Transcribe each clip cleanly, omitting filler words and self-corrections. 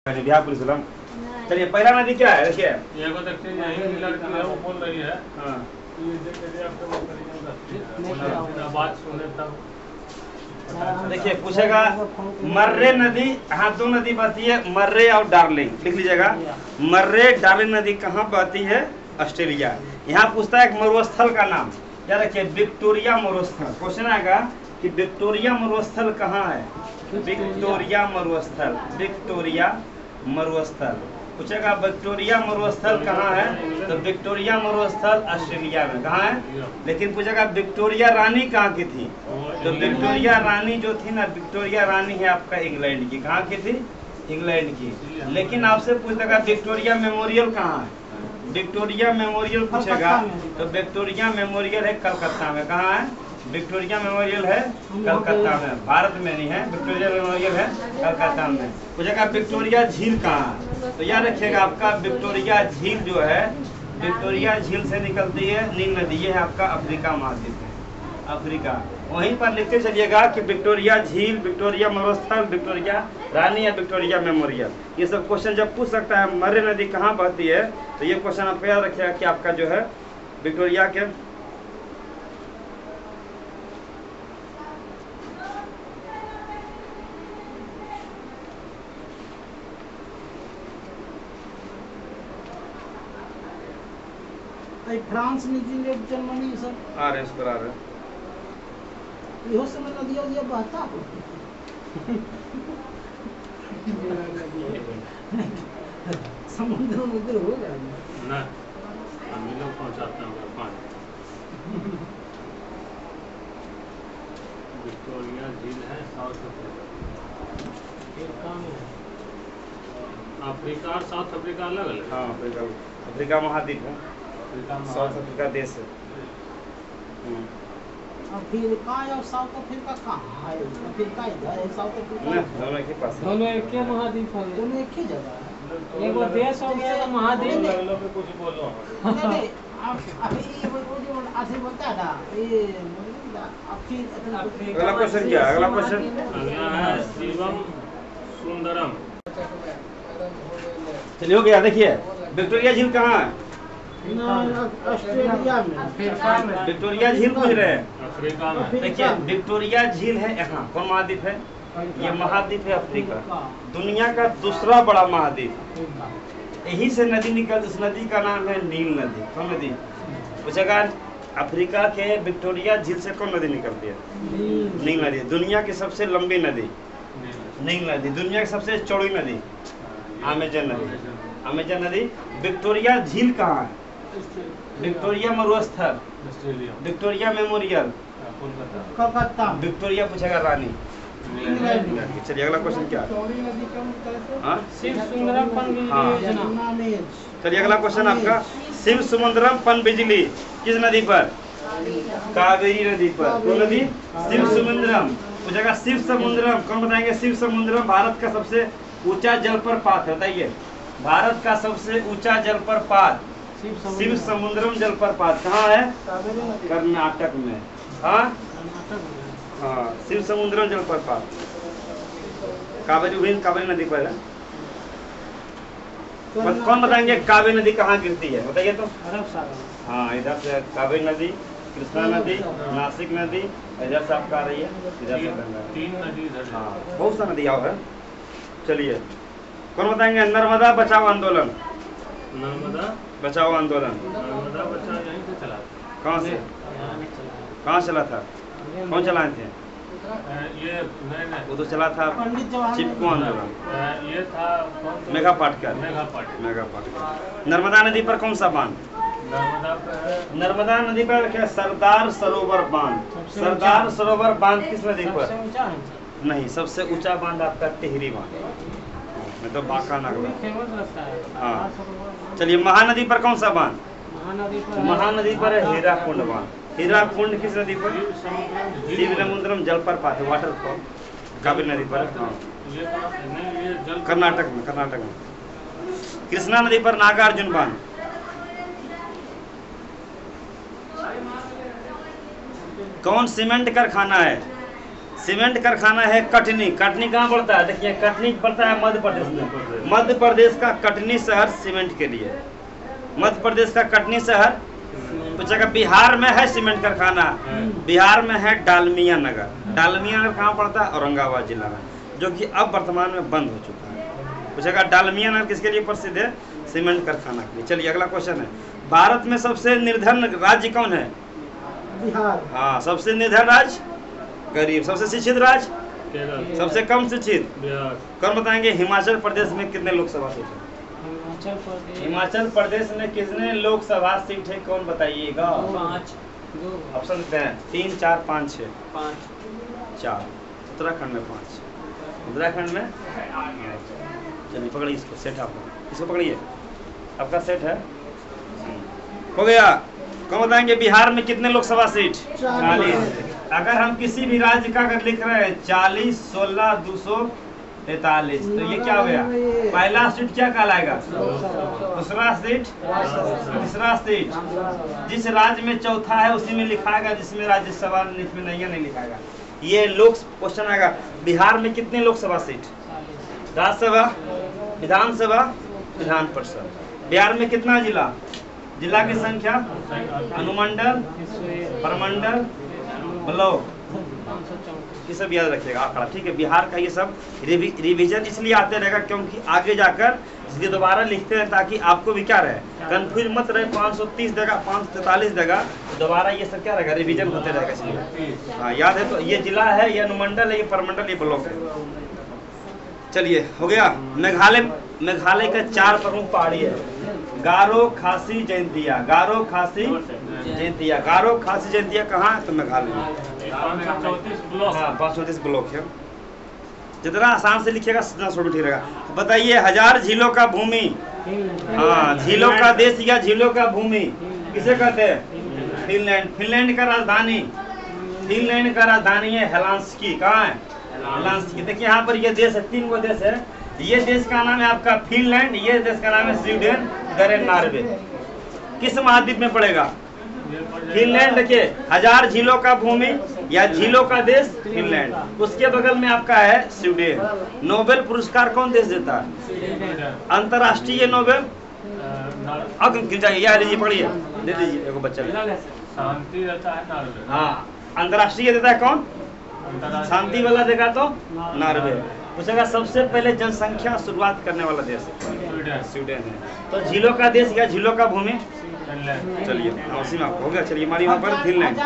Bihar police वाला। चलिए पहला नदी क्या है देखिए। वो बोल रही है हाँ देखिए पूछेगा मर्रे नदी, हाँ दो नदी बहती है मर्रे और डार्लिंग, लिख लीजिएगा। मर्रे डार्लिंग नदी कहाँ बहती है? ऑस्ट्रेलिया। यहाँ पूछता है एक मरुस्थल का नाम, याद रखिए विक्टोरिया मरुस्थल। क्वेश्चन आएगा कि विक्टोरिया मरुस्थल कहाँ है? विक्टोरिया मरुस्थल, विक्टोरिया मरुस्थल पूछेगा। विक्टोरिया मरुस्थल कहाँ है? तो विक्टोरिया मरुस्थल ऑस्ट्रेलिया में। कहाँ है? लेकिन पूछेगा विक्टोरिया रानी कहाँ की थी? तो विक्टोरिया रानी जो थी ना, विक्टोरिया रानी है आपका इंग्लैंड की। कहाँ की थी? इंग्लैंड की। लेकिन आपसे पूछेगा विक्टोरिया मेमोरियल कहाँ है? विक्टोरिया मेमोरियल पूछेगा तो विक्टोरिया मेमोरियल है कलकत्ता में। कहाँ है? विक्टोरिया मेमोरियल है कलकत्ता में, भारत में नहीं है। विक्टोरिया मेमोरियल है कलकत्ता में। पूछेगा विक्टोरिया झील कहाँ है? तो याद रखिएगा आपका विक्टोरिया झील जो है, विक्टोरिया झील से निकलती है नील नदी। ये है आपका अफ्रीका महाद्वीप है, अफ्रीका। वहीं पर लिखते चलिएगा कि विक्टोरिया झील, विक्टोरिया मरुस्थल, विक्टोरिया रानी या विक्टोरिया मेमोरियल। ये सब क्वेश्चन जब पूछ सकता है मर्रे नदी कहाँ बहती है, तो ये क्वेश्चन आपको याद रखिएगा कि आपका जो है विक्टोरिया के फ्रांस न्यूजीलैंड जर्मनी सब आ रहे हैं, आ रहे हैं। इहो समय नदिया दिया बहता समुद्र उधर हो गया ना, हम ही लोग पहुंचाते हैं पानी। विक्टोरिया झील है साउथ अफ्रीका में। अफ्रीका और साउथ अफ्रीका अलग अलग। हाँ अफ्रीका, अफ्रीका महाद्वीप है, साउथ अफ्रीका देश है। अफ्रीका और साउथ अफ्रीका कहाँ है? अफ्रीका इधर है, साउथ अफ्रीका दोनों के पास है। दोनों एक ही महाद्वीप है, दोनों एक ही जगह है। एगो देश हो गया एगो महाद्वीप। कुछ बोलो नहीं अभी वो जो आसिफ बता था ये अगला क्वेश्चन क्या है? अगला क्वेश्चन अगला है शिवम सुंदरम। चलिए हो गया। देखिए विक्टोरिया झील कहाँ है? ऑस्ट्रेलिया में। विक्टोरिया झील पूछ रहे हैं। अफ्रीका में। देखिए विक्टोरिया झील है यहाँ, कौन महाद्वीप है? ये महाद्वीप है अफ्रीका, दुनिया का दूसरा बड़ा महाद्वीप। यही से नदी निकल, उस नदी का नाम है नील नदी। कौन नदी? पूछेगा अफ्रीका के विक्टोरिया झील से कौन नदी निकलती है? नील नदी। दुनिया की सबसे लंबी नदी नील नदी, दुनिया की सबसे चौड़ी नदी अमेजन नदी। अमेजन नदी। विक्टोरिया झील कहाँ है? विक्टोरिया मरुस्थल, विक्टोरिया मेमोरियल कलकत्ता। विक्टोरिया पूछेगा रानी। चलिए अगला क्वेश्चन क्या है? हाँ शिव सुंदरम पनबिजली हाँ। योजना। चलिए अगला क्वेश्चन आपका शिव समुद्रम पनबिजली किस नदी पर? कावेरी नदी पर। कौन नदी? शिव समुद्रम पूछेगा। शिव समुद्रम कौन बताएंगे? शिव समुद्रम भारत का सबसे ऊंचा जलप्रपात है, बताइए। भारत का सबसे ऊंचा जलप्रपात शिव समुद्रम जलप्रपात कहाँ है? कर्नाटक में। हाँ हाँ शिव समुद्रम जलप्रपात कावेरी नदी पर है। कौन बताएंगे कावेरी नदी कहाँ गिरती है? बताइए तो। अरब सागर। हाँ इधर से कावेरी नदी, कृष्णा नदी, नासिक नदी, इधर से आपका आ रही है, इधर से गंगा। तीन नदी इधर। हाँ बहुत सा नदी है। चलिए कौन बताएंगे? नर्मदा बचाओ आंदोलन। नर्मदा बचाओ आंदोलन नर्मदा बचाओ यहीं से चला। कहाँ से? कहाँ चला था? कौन चलाए थे? ये नहीं वो तो चला था पंडित जवाहरलाल चिपको आंदोलन। ये था मेघा पाटकर। मेघा पाटकर। मेघा पाटकर। नर्मदा नदी पर कौन सा बांध? नर्मदा पे है नर्मदा नदी पर क्या? सरदार सरोवर बांध। सरदार सरोवर बांध किस नदी पर? सबसे ऊंचा है। नहीं, सबसे ऊंचा बांध आपका टिहरी बांध, मतलब बांका नगला। फेमस लगता है। हाँ चलिए महानदी पर कौन सा बांध? महानदी पर महानदी पर है हीराकुंड बांध। हीराकुंड किस नदी पर? शिव समुद्रम जलप्रपात है, वाटरफॉल कावेरी नदी पर। हाँ ये नहीं, ये जल कर्नाटक में, कर्नाटक में। कृष्णा नदी पर नागार्जुन बांध। कौन सीमेंट कारखाना है? सीमेंट कारखाना है कटनी। कटनी कहाँ पड़ता है? देखिए कटनी पड़ता है मध्य प्रदेश में। मध्य प्रदेश का कटनी शहर सीमेंट के लिए, मध्य प्रदेश का कटनी शहर। पूछेगा बिहार में है सीमेंट कारखाना, बिहार में है डालमिया नगर। डालमिया नगर कहाँ पड़ता है? औरंगाबाद जिला में, जो कि अब वर्तमान में बंद हो चुका है। पूछेगा डालमिया नगर किसके लिए प्रसिद्ध है? सीमेंट कारखाना के लिए। चलिए अगला क्वेश्चन है, भारत में सबसे निर्धन राज्य कौन है? बिहार। हाँ, सबसे निर्धन राज्य, गरीब। सबसे शिक्षित राज्य, केरल, सबसे कम शिक्षित। बिहार। कौन बताएंगे हिमाचल प्रदेश में कितने लोकसभा सीट है? हिमाचल प्रदेश हिमाचल प्रदेश में कितने लोकसभा सीट है कौन बताइएगा? 5 2 ऑप्शन देते हैं 3 4 5 6 5 4। उत्तराखंड में 5, उत्तराखंड में। चलिए पकड़िए इसको, सेट आपका, इसको पकड़िए, आपका सेट है। हो गया। कौन बताएंगे बिहार में कितने लोकसभा सीट? 40। अगर हम किसी भी राज्य का अगर लिख रहे हैं 40 16 243, तो ये क्या हो गया? पहला सीट क्या कहलाएगा? दूसरा सीट, तीसरा सीट। जिस राज्य में चौथा है उसी में लिखाएगा, जिसमें राज्यसभा इसमें नहीं है नहीं लिखाएगा। ये लोक क्वेश्चन आएगा, बिहार में कितने लोकसभा सीट? राज्यसभा, विधानसभा, विधान परिषद। बिहार में कितना जिला? जिला की संख्या, अनुमंडल, प्रमंडल, ब्लॉक, ये सब याद रखिएगा आंकड़ा, ठीक है। बिहार का ये सब रिवीजन इसलिए आते रहेगा क्योंकि आगे जाकर इसलिए दोबारा लिखते हैं ताकि आपको भी क्या रहे, कंफ्यूज मत रहे। 530 देगा, 543 देगा, तो दोबारा ये सब क्या रहेगा, रिवीजन होते रहेगा इसलिए। हाँ याद है। तो ये जिला है, ये अनुमंडल है, ये प्रमंडल, ये ब्लॉक है। चलिए हो गया। मेघालय का 4 प्रमुख पहाड़ी है, गारो, खासी, जयंतिया। गारो, खासी, जयंतिया। गारो, खासी, जयंतिया कहाँ है? तो मेघालय में। 534 ब्लॉक। हाँ 534 ब्लॉक है। जितना आसान से लिखिएगा उतना छोटा ठीक रहेगा। बताइए 1000 झीलों का भूमि, हाँ झीलों का देश या झीलों का भूमि किसे कहते हैं? फिनलैंड। फिनलैंड का राजधानी, फिनलैंड का राजधानी है हेलसिंकी। कहाँ है? हेलसिंकी। देखिए यहाँ पर ये देश है, 3 गो देश है। ये देश का नाम है आपका फिनलैंड, ये देश का नाम है स्वीडन, इधर है नॉर्वे। किस महाद्वीप में पड़ेगा? फिनलैंड। देखिए 1000 झीलों का भूमि या झीलों का देश फिनलैंड। उसके बगल में आपका है स्वीडन। नोबेल पुरस्कार कौन देश देता है? अंतर्राष्ट्रीय नोबेल। अब याद लीजिए, पढ़िए, दे दीजिए एगो बच्चा। शांति रहता है नॉर्वे। हाँ अंतर्राष्ट्रीय देता है कौन? शांति वाला देगा तो नॉर्वे। पूछेगा सबसे पहले जनसंख्या शुरुआत करने वाला देश स्वीडन है। तो झीलों का देश या झीलों का भूमि? चलिए उसी में आपको हो गया। चलिए हमारी वहाँ पर फिनलैंड।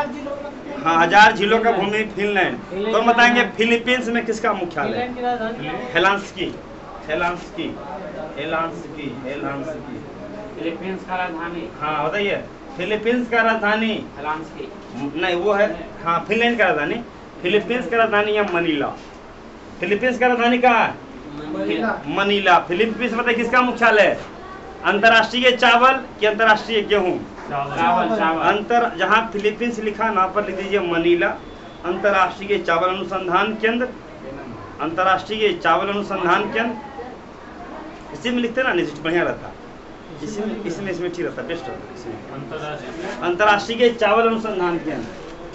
हाँ 1000 झीलों का भूमि फिनलैंड। तो बताएंगे फिलीपींस में किसका मुख्यालय? Helsinki. Helsinki, Helsinki, Helsinki. Philippines का राजधानी। हाँ बताइए, फिलीपींस का राजधानी हेलसिंकी नहीं, वो है हाँ फिनलैंड का राजधानी। फिलीपींस का राजधानी है मनीला। फिलीपींस का राजधानी कहाँ है? मनीला। फिलीपींस में किसका मुख्यालय है? अंतर्राष्ट्रीय चावल कि अंतर्राष्ट्रीय गेहूं? अंतर, जहाँ फिलीपींस लिखा ना पर लिख दीजिए मनीला। अंतर्राष्ट्रीय चावल अनुसंधान केंद्र, अंतर्राष्ट्रीय चावल अनुसंधान केंद्र इसी में लिखते ना, नहीं बढ़िया रहता। इसमें ठीक रहता, बेस्ट रहता। अंतर्राष्ट्रीय चावल अनुसंधान केंद्र,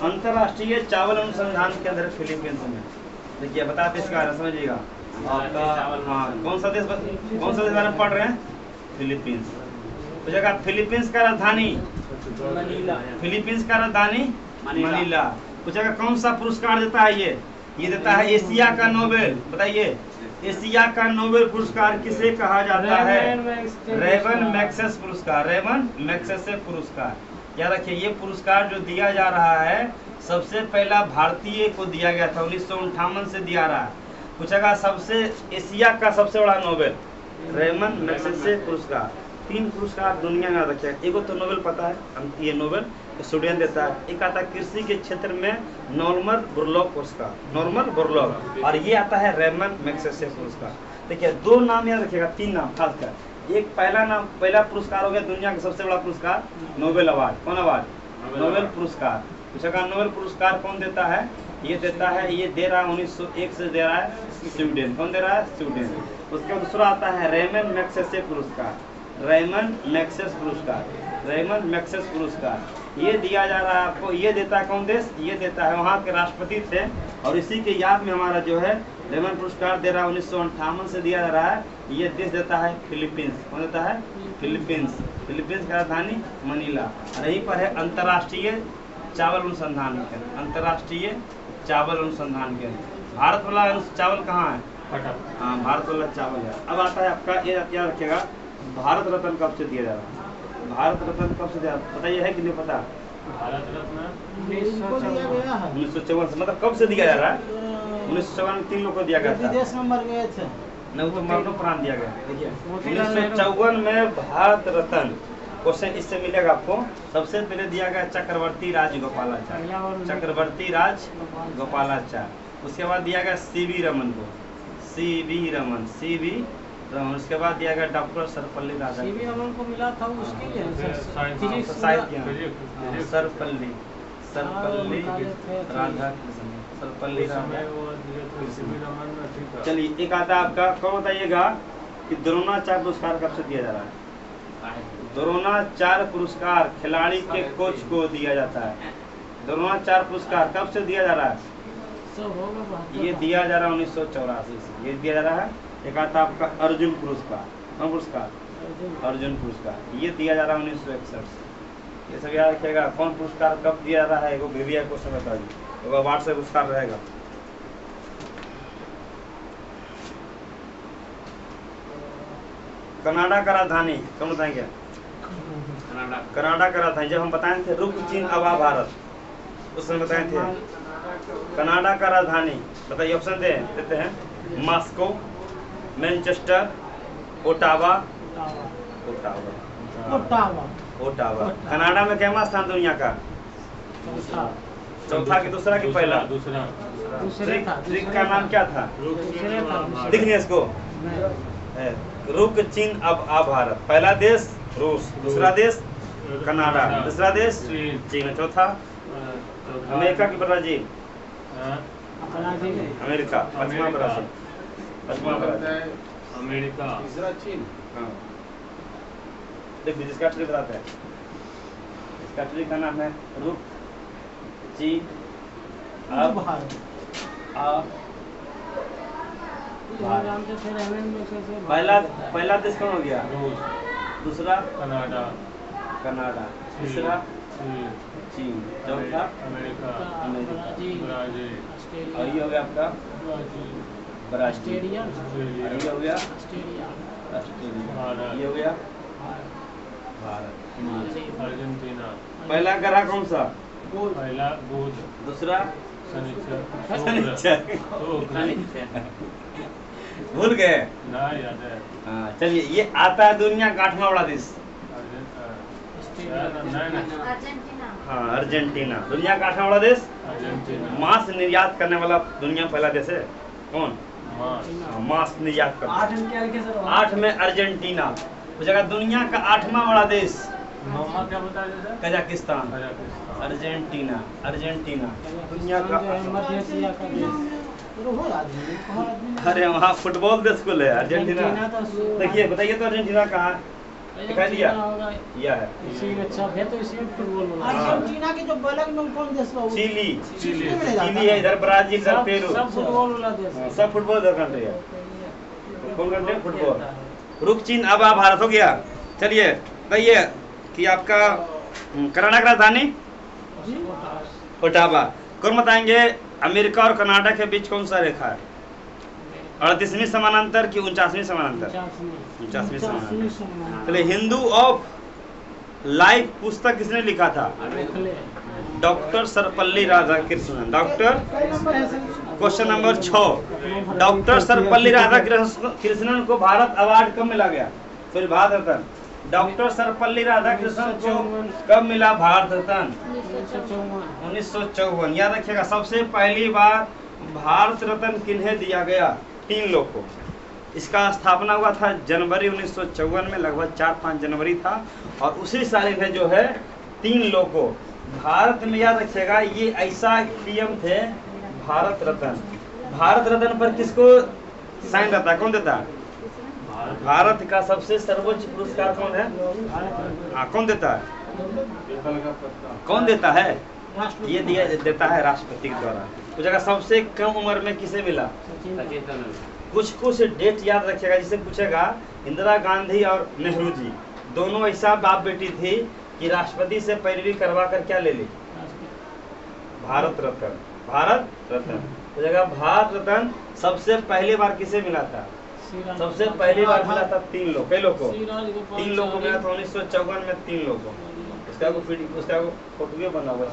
अंतर्राष्ट्रीय चावल अनुसंधान केंद्र फिलीपींस में। देखिए बताते इसका समझिएगा आपका। हाँ कौन सा देश बारे में पढ़ रहे हैं? फिलीपींस। पूछेगा फिलीपींस का राजधानी मनीला। फिलीपींस का राजधानी मनीला। पूछेगा कौन सा पुरस्कार देता है? ये देता है एशिया का नोबेल। बताइए एशिया का नोबेल पुरस्कार किसे कहा जाता है? रेवन मैग्सेसे पुरस्कार। रेवन मैग्सेसे पुरस्कार। याद रखिए ये पुरस्कार जो दिया जा रहा है सबसे पहला भारतीय को दिया गया था, 1958 से दिया रहा है। पूछेगा सबसे एशिया का सबसे बड़ा नोबेल रेमन मैग्सेसे पुरस्कार। 3 पुरस्कार दुनिया में रखे। एगो तो नोबेल पता है, ये नोबेल स्टूडेंट देता है। एक आता है कृषि के क्षेत्र में नॉर्मन बोरलॉग पुरस्कार, नॉर्मन बोरलॉग, और ये आता है रेमन मैग्सेसे पुरस्कार। देखिए 2 नाम याद रखिएगा, 3 नाम खासकर। एक पहला पुरस्कार हो गया दुनिया का सबसे बड़ा पुरस्कार नोबेल अवार्ड। कौन अवार्ड? नोबेल पुरस्कार। पूछेगा नोबेल पुरस्कार कौन देता है? ये देता है, ये दे रहा है 1901 से दे रहा है स्वीडन। कौन दे रहा है? स्वीडन। उसके दूसरा आता है रेमन मैग्सेसे पुरस्कार। रेमन मैग्सेसे पुरस्कार, रेमन मैग्सेसे पुरस्कार ये दिया जा रहा है आपको। ये देता है कौन देश? ये देता है वहाँ के राष्ट्रपति थे, और इसी के याद में हमारा जो है लेमन पुरस्कार दे रहा है 1958 से दिया जा रहा है। ये देश देता है फिलीपींस। कौन देता है? फिलीपींस। फिलीपींस की राजधानी मनीला। और यहीं पर है अंतर्राष्ट्रीय चावल अनुसंधान केंद्र। अंतर्राष्ट्रीय चावल अनुसंधान केंद्र। भारत वाला चावल कहाँ है? हाँ, भारत वाला चावल है। अब आता है आपका, ये याद रखिएगा, भारत रत्न कब से दिया जा रहा है? भारत रत्न कब से दिया, बताइए, है कि नहीं पता? भारत रत्न इनको दिया गया है 1954 से, मतलब कब से दिया जा रहा है? 1954 में 3 लोग को दिया गया था। विदेश में मर गए थे। नहीं, वो तो मरणोपरांत दिया गया। देखिए 1954 में भारत रत्न क्वेश्चन इससे मिलेगा आपको। सबसे पहले दिया गया चक्रवर्ती राज गोपालाचार्य। चक्रवर्ती राज गोपालाचार्य। उसके बाद दिया गया सीवी रमन को। सीवी रमन। उसके बाद दिया गया डॉक्टर सर्वपल्ली राधाकृष्णन। सीवी रमन को मिला था उसके लिए सर्वपल्ली राधाकृष्णन। सर्वपल्ली राधाकृष्णन। चलिए, एक आता है आपका, कौन बताइएगा कि द्रोणाचार्य पुरस्कार कब से दिया जा रहा है? द्रोणाचार्य पुरस्कार खिलाड़ी के कोच को दिया जाता है। द्रोणाचार्य पुरस्कार कब से दिया जा रहा है? ये दिया जा रहा है 1984 से। ये दिया जा रहा है। एक आता आपका अर्जुन पुरस्कार। कौन पुरस्कार? अर्जुन पुरस्कार। ये दिया जा रहा है 1961 से। ये सब याद रखिएगा। कौन पुरस्कार कब दिया जा रहा है? वो VVI क्वेश्चन बता दी, तो अवार्ड से पुरस्कार रहेगा। कनाडा का राजधानी कौन बताएंगे? कनाडा का राजधानी जब हम बताए थे रुक चीन अवा भारत, उस समय बताए थे कनाडा का राजधानी। बताइए, ऑप्शन देते हैं। Moscow, Manchester, Ottawa. Ottawa. Canada में क्या स्थान दुनिया का? चौथा कि दूसरा कि पहला? दूसरा। ट्रिक का नाम क्या था? दिखने इसको, रुक चीन अब आ भारत। पहला देश रूस, दूसरा देश कनाडा, दूसरा देश चीन, चौथा अमेरिका की ब्राजील। अमेरिका, पश्चिमा ब्राजील, पश्चिमा ब्राजील, अमेरिका, तीसरा चीन। हाँ, देखिए जिसका ट्रिक बताते हैं, इसका ट्रिक का नाम है रुक चीन अब भारत। आ पहला देश कौन हो गया? रूस, दूसरा कनाडा, तीसरा चीन, चौथा अमेरिका, अमेरिका, ब्राजील, और ये हो गया आपका ब्राजील, ऑस्ट्रेलिया। और ये हो गया ऑस्ट्रेलिया। ऑस्ट्रेलिया, ये हो गया भारत। अर्जेंटीना। पहला ग्रह कौन सा? पहला बुध, दूसरा शनिचर, भूल गए? ना याद है। हाँ, चलिए, ये आता है दुनिया का 8वां बड़ा देश। हाँ, अर्जेंटीना। दुनिया का 8वां बड़ा देश। मांस निर्यात करने वाला दुनिया पहला देश है। कौन? मांस निर्यात करता। 8 में अर्जेंटीना। उस जगह दुनिया का 8वां बड़ा देश क्या बता रहे? कजाकिस्तान। अर्जेंटीना। दुनिया का मध्य एशिया का देश। अरे वहाँ फुटबॉल देश को ले अर्जेंटीना। देखिए, बताइए तो अर्जेंटीना कहाँ है? दिखाई दिया? यह है अर्जेंटीना के जो बगल में कौन देश है? चिली है। इधर ब्राजील, इधर पेरू, सब फुटबॉल वाला देश है। सब फुटबॉल कंट्री है। कौन कंट्री? फुटबॉल। रुक चीन अब आ भारत हो गया। चलिए बताइए कि आपका कनाडा का राजधानी ओटावा। कौन बताएंगे अमेरिका और कनाडा के बीच कौन सा रेखा है? 38वीं समानांतर कि 49वीं समानांतर? 49वीं समानांतर। चलिए, हिंदू ऑफ लाइफ पुस्तक किसने लिखा था? Doctor Sarvepalli Radhakrishnan. Doctor, question number 6, doctor Sarvepalli Radhakrishnan को भारत अवार्ड कब मिला गया? फिर भारत रत्न। डॉक्टर सर्वपल्ली राधाकृष्णन को कब मिला भारत रत्न? 1954। याद रखिएगा, सबसे पहली बार भारत रत्न किन्हें दिया गया? 3 लोग को। इसका स्थापना हुआ था जनवरी 1954 में, लगभग 4-5 जनवरी था। और उसी साल इन्हें जो है 3 लोग को भारत में, याद रखिएगा, ये ऐसा पीएम थे भारत रत्न। भारत रत्न पर किसको साइन रहता है? कौन देता है? भारत का सबसे सर्वोच्च पुरस्कार कौन है? हाँ, कौन देता है? पीपल का पत्ता। कौन देता है? राष्ट्रपति ये दिया देता है राष्ट्रपति के द्वारा। तो जगह सबसे कम उम्र में किसे मिला? सचिन सचिन तेंदुलकर। कुछ डेट याद रखिएगा, जिसे पूछेगा इंदिरा गांधी और नेहरू जी दोनों ऐसा बाप बेटी थी कि राष्ट्रपति से पैरवी करवा कर क्या ले ली? भारत रत्न। भारत रत्न। तो जगह भारत रत्न सबसे पहली बार किसे मिला था? सबसे पहली बार मिला था 3 लोग। कई लोग को? 3 लोग को मिला था 1954 में, 3 लोग को। उसका फोटो भी बना हुआ है,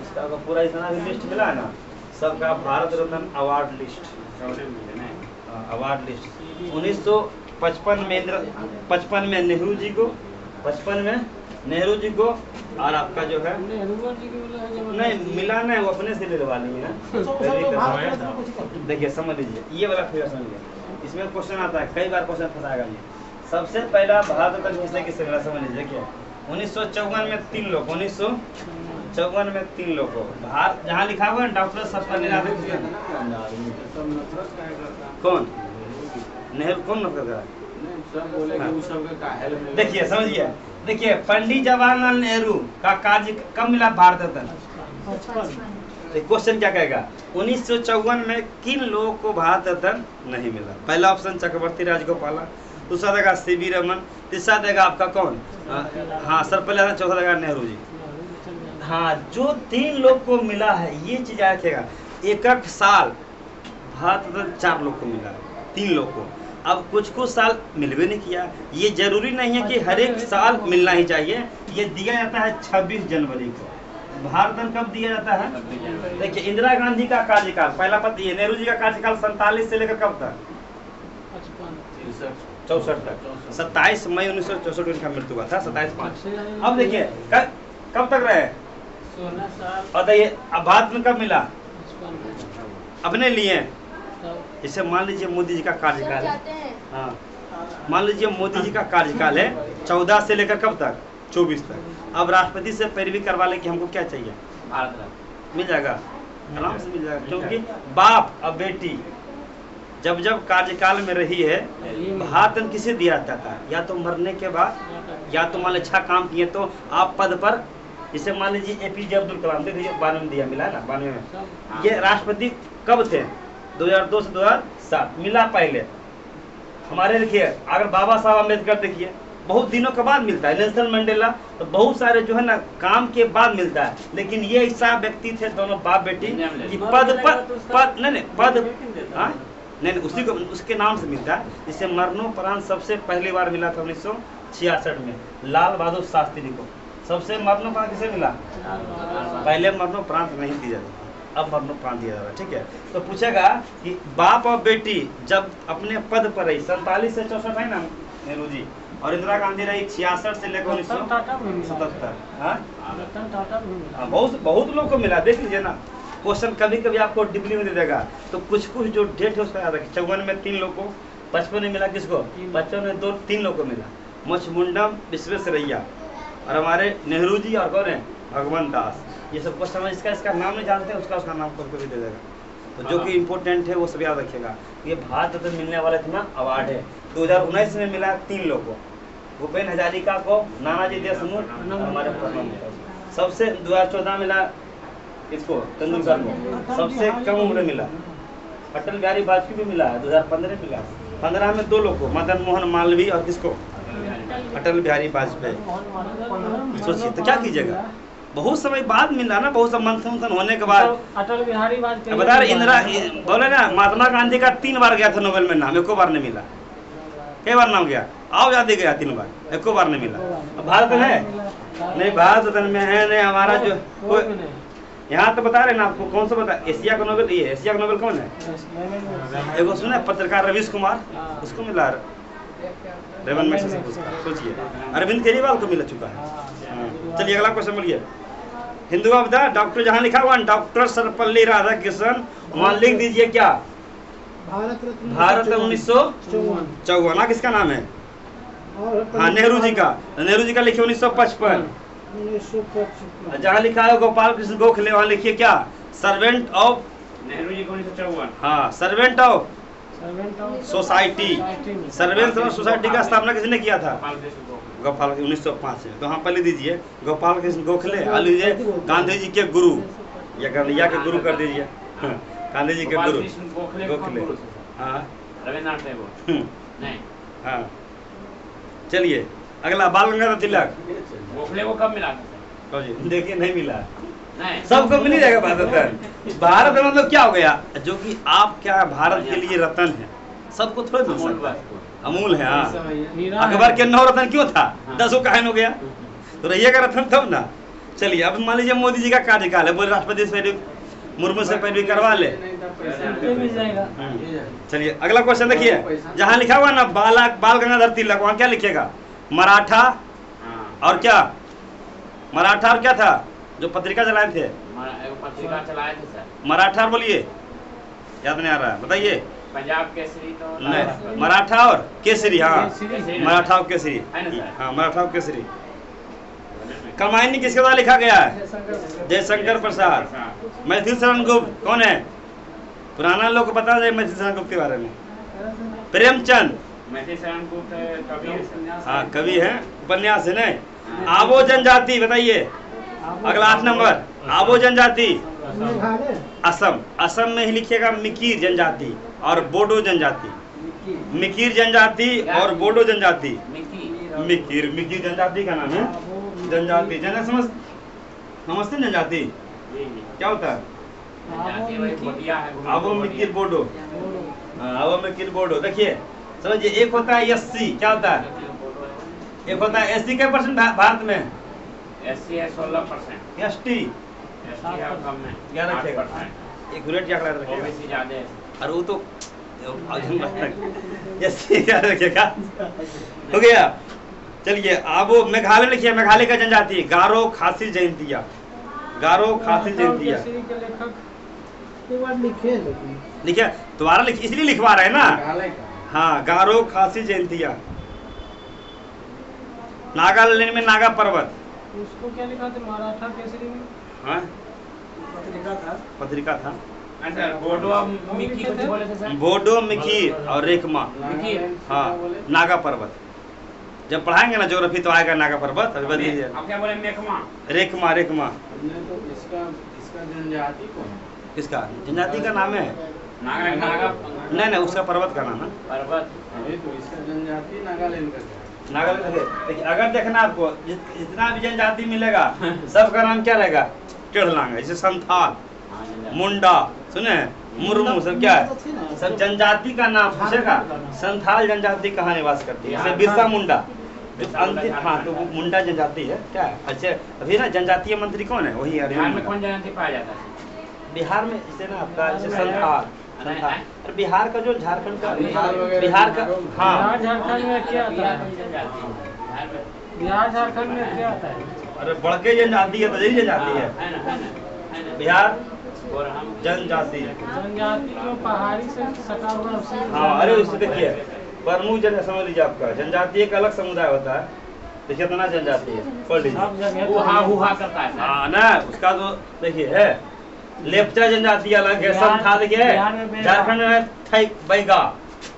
उसका पूरा इतना भी लिस्ट मिला है ना सबका, Bharat Ratna award list. Award list 1955 में नेहरू जी को, 55 में नेहरू जी को, और आपका जो है नहीं मिला नहीं, वो अपने से ले वाली है ना। देखिए समझ लीजिए, ये वाला फिगर समझ लीजिए, इसमें क्वेश्चन आता है, कई बार क्वेश्चन फंसाएगा ये। सबसे पहला भारत रत्न किसने किससे मिला समझ लीजिए। क्या 1954 में 3 लोग, 1954 में 3 लोग को। भारत जहाँ लिखा हुआ है डॉक्टर सर्वपल्ली राधाकृष्णन, कौन? नेहरू कौन नौकर करा? सब बोले कि वो सब का काहे में। देखिए समझिए, देखिए पंडित जवाहरलाल नेहरू का कार्य कब मिला भारत रत्न? क्वेश्चन क्या कहेगा? 1954 में किन लोगों को भारत रत्न नहीं मिला? पहला ऑप्शन चक्रवर्ती राजगोपाला, दूसरा देगा सीवी रमन, तीसरा देगा आपका कौन? हाँ सर्वपल्ली राधाकृष्णन, चौथा देगा नेहरू जी। हाँ जो 3 लोग को मिला है, ये चीज याद रखिएगा, एक साल भारत रत्न 4 लोग को मिला है, 3 लोग को। अब कुछ साल मिलवे नहीं किया, ये जरूरी नहीं है कि हर एक साल मिलना ही चाहिए। ये दिया जाता है 26 जनवरी को। भारत रत्न कब दिया जाता है? देखिए इंदिरा गांधी का कार्यकाल, पहला पद ये, नेहरू जी का कार्यकाल 47 से लेकर कब तक? 64 तक। 27 मई 1964 को इनका मृत्यु हुआ था, 27/5। अब देखिए कब तक रहे? 16 साल। और देखिए अब भारत में कब मिला? अपने लिए। जैसे मान लीजिए मोदी जी का कार्यकाल है, हाँ मान लीजिए मोदी जी का कार्यकाल है 14 से लेकर कब तक? 24 तक। अब राष्ट्रपति से पैरवी करवा ले कि हमको क्या चाहिए? भारत रत्न मिल जाएगा, आराम से मिल जाएगा, क्योंकि बाप और बेटी जब जब कार्यकाल में रही है, भारत रत्न किसे दिया जाता है? या तो मरने के बाद, या तो मान लीजिए अच्छा काम किए तो आप पद पर, जैसे मान लीजिए APJ अब्दुल कलाम थे, 92 में दिया, मिला है ना 92 में। ये राष्ट्रपति कब थे? 2002 से 2007 मिला पहले। हमारे देखिए अगर बाबा साहब अम्बेडकर देखिए बहुत दिनों के बाद मिलता है, नेल्सन मंडेला तो बहुत सारे जो है ना काम के बाद मिलता है, लेकिन ये ऐसा व्यक्ति थे दोनों बाप बेटी कि पद नहीं हाँ नहीं उसी को उसके नाम से मिलता है। जिसे मरणोपरांत सबसे पहली बार मिला था 1966 में लाल बहादुर शास्त्री को। सबसे मरणोपरांत किसे मिला? पहले मरणोपरांत नहीं दिया जाता, अब मरणोपरांत दिया जा रहा है। ठीक है, तो पूछेगा कि बाप और बेटी जब अपने पद पर रही, 47 से 64 है ना नेहरू जी, और इंदिरा गांधी रही 66 से लेकर 1977। बहुत लोग को मिला, देख लीजिए ना क्वेश्चन कभी कभी आपको डिग्री में दे देगा, तो कुछ जो डेट है उसका याद रखिए। 54 में 3 लोग को, 55 में मिला किसको? 55 में 3 लोग को मिला, मचमुंडम विश्वेश्वरैया और हमारे नेहरू जी और कौन है? भगवंत दास। ये सब क्वेश्चन इसका नाम नहीं जानते, उसका नाम करके भी दे देगा। तो जो कि इम्पोर्टेंट है वो सब याद रखिएगा। ये भारत रत्न मिलने वाला इतना अवार्ड है। 2019 में मिला 3 लोग को, भूपेन हजारिका को, नानाजी देशमुख, हमारे प्रधानमंत्री। सबसे 2014 मिला इसको तेंदुलकर को, सबसे कम उम्र मिला अटल बिहारी वाजपेयी भी मिला है, 2015 मिला। 15 में 2 लोग को, मदन मोहन मालवीय और किसको? अटल बिहारी वाजपेयी। सोचिए तो क्या कीजिएगा, बहुत समय बाद मिला ना, बहुत सब मंथन होने के बाद। अटल बिहारी वाजपेयी बता रहे इंदिरा बोले ना, महात्मा गांधी का 3 बार गया था नोबेल में नाम, एको बार नहीं मिला। कई बार नाम गया? आओ याद गया 3 बार, एको बार नहीं मिला। भारत में है नहीं, भारत रत्न में है नहीं हमारा जो यहाँ तो बता रहे ना आपको, कौन सा बता? एशिया का नोबेल, ये एशिया का नोबेल कौन है? एगो सुना पत्रकार रवीश कुमार, उसको मिला रेवन में से सोचिए, अरविंद केजरीवाल को मिल चुका है। चलिए अगला क्वेश्चन बोलिए। हिंदू ऑफ द डॉक्टर जहाँ लिखा हुआ डॉक्टर सर्वपल्ली राधाकृष्णन, वहाँ लिख दीजिए क्या? भारत 1954। किसका नाम है? हाँ नेहरू जी का। नेहरू जी का लिखिए 1955। जहाँ लिखा है गोपाल कृष्ण गोखले, वहाँ लिखिए क्या? सर्वेंट ऑफ नेहरू जी को 1954। हाँ servant of society. Servant society का स्थापना किसने किया था? गोपाल कृष्ण गोखले। गोपाल 1905 में। तो हाँ पहले दीजिए गोपाल कृष्ण गोखले, और लीजिए गांधी जी के गुरु या गांधीया के गुरु कर दीजिए। हाँ, गांधी जी के गोपाल गुरु कृष्ण गोखले गोखले। गुरु थे। हाँ रविन्द्रनाथ टैगोर नहीं। हाँ चलिए अगला बाल गंगाधर तिलक। गोखले को कब मिला था सर? लो जी, देखिए नहीं मिला, नहीं सबको मिल ही जाएगा भारत रत्न। भारत रत्न मतलब क्या हो गया? जो कि आप क्या भारत के लिए रत्न है, सबको थोड़ा मिल अमूल सकता है। वस्तु। अमूल है। हाँ अकबर के 9 रत्न क्यों था? 10 काहे हो गया? तो रहिएगा रत्न तब ना। चलिए अब मान लीजिए मोदी जी का कार्यकाल है, बोले राष्ट्रपति से मुर्मू से पैरवी करवा ले। चलिए अगला क्वेश्चन देखिए, जहाँ लिखा हुआ ना बाल गंगाधर तिलक, वहाँ क्या लिखेगा? मराठा हाँ। और क्या? मराठा और क्या था जो पत्रिका चलाए थे? पत्रिका चलाए थे सर। मराठा और बोलिए, याद नहीं आ रहा है, बताइए। पंजाब केसरी तो नहीं, मराठा और केसरी। हाँ केसरी। मराठा और केसरी। है ना सर? हाँ मराठा और केसरी। कमायनी किसके द्वारा लिखा गया है? जयशंकर प्रसाद। मैथिल शरण गुप्त कौन है? पुराना लोग को पता है मैथिल शरण गुप्त के बारे में। प्रेमचंद। मैथिल शरण गुप्त कवि है सर। हाँ कवि है, उपन्यास है नहीं। आबो जनजाति बताइए। अगला 8 नंबर, आबो जनजाति असम। असम में ही लिखिएगा मिकिर जनजाति और बोडो जनजाति। मिकिर जनजाति और बोडो जनजाति। मिकिर जनजाति का नाम है जनजाति। समझते हैं जनजाति क्या होता है? आबो मिकिर बोडो। हाँ आबो मिकिर बोडो। देखिए समझिए, एक होता है एससी, क्या होता है? एक होता है एससी क्या परसेंट भारत में? एससी है 16%। एसटी क्या रखेगा? एक बुलेट क्या रखेगा? ओबीसी ज्यादा है। और वो तो एससी क्या रखेगा? हो गया। चलिए अब वो मेघालय लिखिए। मेघालय का जनजाति गारो खासी जयंतिया। गारो खासी जयंतिया लिखिए, दोबारा लिखिए, इसलिए लिखवा रहे हैं ना। हाँ गारो खासी जयंतिया। नागालैंड में नागा पर्वत। उसको क्या लिखा था? मराठा केसरी में हाँ पत्रिका था। सर बोडो मिकी कुछ बोले थे सर? बोडो मिकी और रेखमा। मिकी हाँ नागा पर्वत। जब पढ़ाएंगे ना ज्योग्राफी तो आएगा नागा पर्वत। अभी बता दीजिए। आप क्या बोले? मेकमा। रेखमा। रेखमा तो इसका जनजाति कौन है? किसका? जनजाति का नाम है? नागा नागा नहीं नहीं उसका पर्वत का नाम है पर्वत। अरे तो इसका जनजाति नागालैंड का क्या है? नागालैंड। देखिए अगर देखना आपको जितना भी जनजाति मिलेगा सबका नाम क्या रहेगा? टेढ़लांगा। जैसे संथाल, मुंडा, सुने मुर्मू, सब क्या है? सब जनजाति का नाम पूछेगा। संथाल जनजाति कहाँ निवास करती है? जैसे बिरसा मुंडा जो अंतिम। हाँ तो वो मुंडा जनजाति है क्या है? अच्छा अभी ना जनजातीय मंत्री कौन है? वही बिहार में कौन जनजाति पाया जाता है? बिहार में जैसे ना आपका जैसे संथाल। और बिहार का जो झारखंड का बिहार का। हाँ झारखंड में क्या आता है? बिहार झारखंड में क्या आता है? अरे बड़के जनजाति है तो यही जनजाति है बिहार जनजाति। जनजाति जो पहाड़ी से सटा हुआ उसे। हाँ अरे उससे देखिए प्रमुख जन समझ लीजिए आपका जनजाति एक अलग समुदाय होता है। देखिए इतना जनजाति है पढ़ लीजिए। हुआ करता है। हाँ ना उसका तो देखिए है। लेप्चा जनजाति अलग है। संथाल के झारखंड में थई बैगा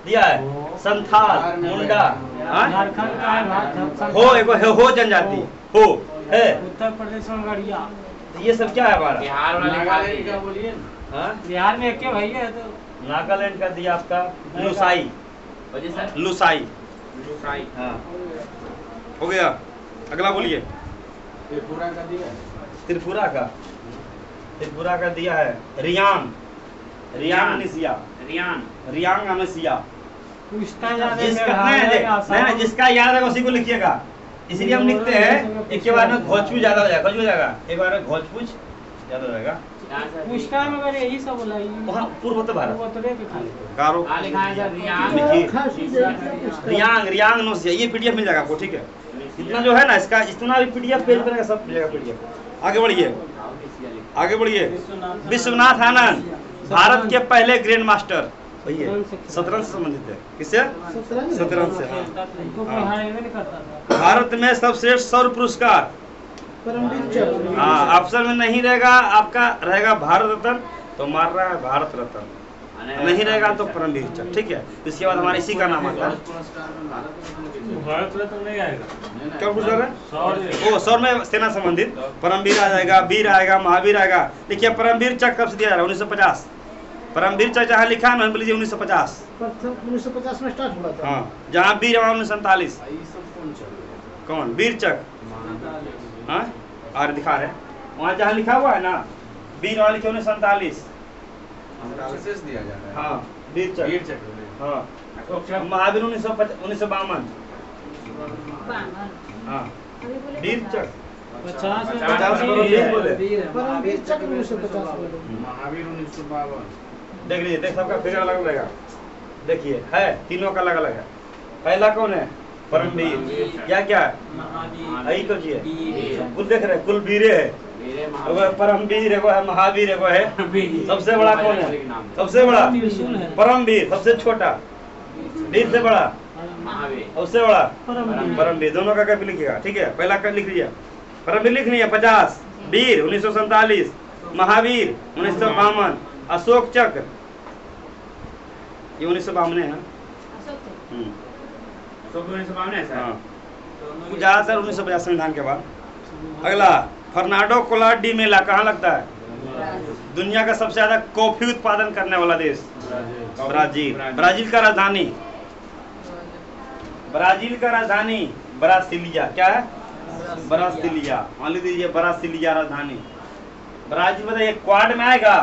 दिया है। संथाल मुंडा। झारखंड का है। हो एगो हो जनजाति हो है। उत्तर प्रदेश में गढ़िया। ये सब क्या है हमारा? बिहार वाला नागालैंड का बोलिए ना। हाँ बिहार में क्या भैया है तो नागालैंड का दिया आपका लुसाई। सर लुसाई। लुसाई। हाँ हो गया। अगला बोलिए। त्रिपुरा का दिया है। त्रिपुरा का दिया है रियांग। रियांग अनेसिया। रियांग अनेसिया। पूछता जा जिसका नहीं जिसका याद है उसी को लिखिएगा। इसलिए हम लिखते हैं एक के बार में घोचपूछ ज्यादा हो जाएगा। कुछ हो जाएगा एक बार में घोचपूछ ज्यादा हो जाएगा। पूछता में अगर यही सब बोला वहाँ पूर्वोत्तर भारत उत्तरे पे खाली गारो लिखा है सर रियांग। रियांग नोसिया। ये पीडीएफ मिल जाएगा आपको। ठीक है इतना जो है ना इसका जितना भी पीडीएफ पेज बनेगा सब मिलेगा पीडीएफ। आगे बढ़िए। विश्वनाथ आनंद भारत के पहले ग्रैंड मास्टर। वही है शतरंज से संबंधित है। किससे? शतरंज से। हाँ भारत में सर्वश्रेष्ठ सौर पुरस्कार। हाँ ऑप्शन में नहीं रहेगा आपका, रहेगा भारत रत्न। तो मार रहा है भारत रत्न। नहीं रहेगा तो परमवीर चक्र, ठीक है। इसके बाद हमारे इसी का नाम आता है। पुरस्कार में भारत रत्न किसे? भारत रत्न नहीं आएगा। नहीं, नहीं, क्या पूछ रहे हैं? सॉरी। ओ सौर में सेना संबंधित परमवीर आ जाएगा, वीर आएगा, महावीर आएगा। देखिए परमवीर चक्र कब से दिया जा रहा है? 1950। परमवीर चक्र जहाँ लिखा है ना, बोल लीजिए 1950। प्रथम 1950 में स्टार्ट हुआ था। हाँ, जहाँ वीर है वहाँ 1947। ये सब कौन चल रहा है? कौन? वीर चक्र। महावीर। हाँ, और दिखा रहे हैं वहाँ जहाँ लिखा हुआ है ना वीर, वहाँ लिखे 1947। विशेष दिया जा रहा है। हाँ, वीर चक्र। वीर चक्र में। हाँ, महावीर 1952। हाँ, वीर चक्र 50 में 50 परमवीर बोले। परमवीर चक्र 1950 में। महावीर 1952। देख लीजिए, देख सबका फिगर अलग रहेगा। देखिए है, तीनों का अलग अलग है। पहला कौन है? परमवीर। या क्या है? यही कुछ है, कुल देख रहे हैं, कुल वीरे है। एगो है परमवीर, एगो है महावीर, एगो है सबसे बड़ा कौन है? सबसे बड़ा परमवीर, सबसे छोटा वीर से बड़ा, सबसे बड़ा परमवीर। दोनों का कभी लिखिएगा, ठीक है। पहला का लिख लीजिए, परमवीर लिख लीजिए 50, वीर 1947, महावीर 1952, अशोक चक्र ये 1952 है। हाँ, ज्यादातर 1950 संविधान के बाद। अगला फर्नांडो कोलार डी मेला कहाँ लगता है? दुनिया का सबसे ज्यादा कॉफी उत्पादन करने वाला देश ब्राजील। ब्राजील का राजधानी, ब्राजील का राजधानी ब्रासिलिया। क्या है? ब्रासिलिया। मान लीजिए ब्रासिलिया राजधानी। ब्राजील बताइए क्वाड में आएगा?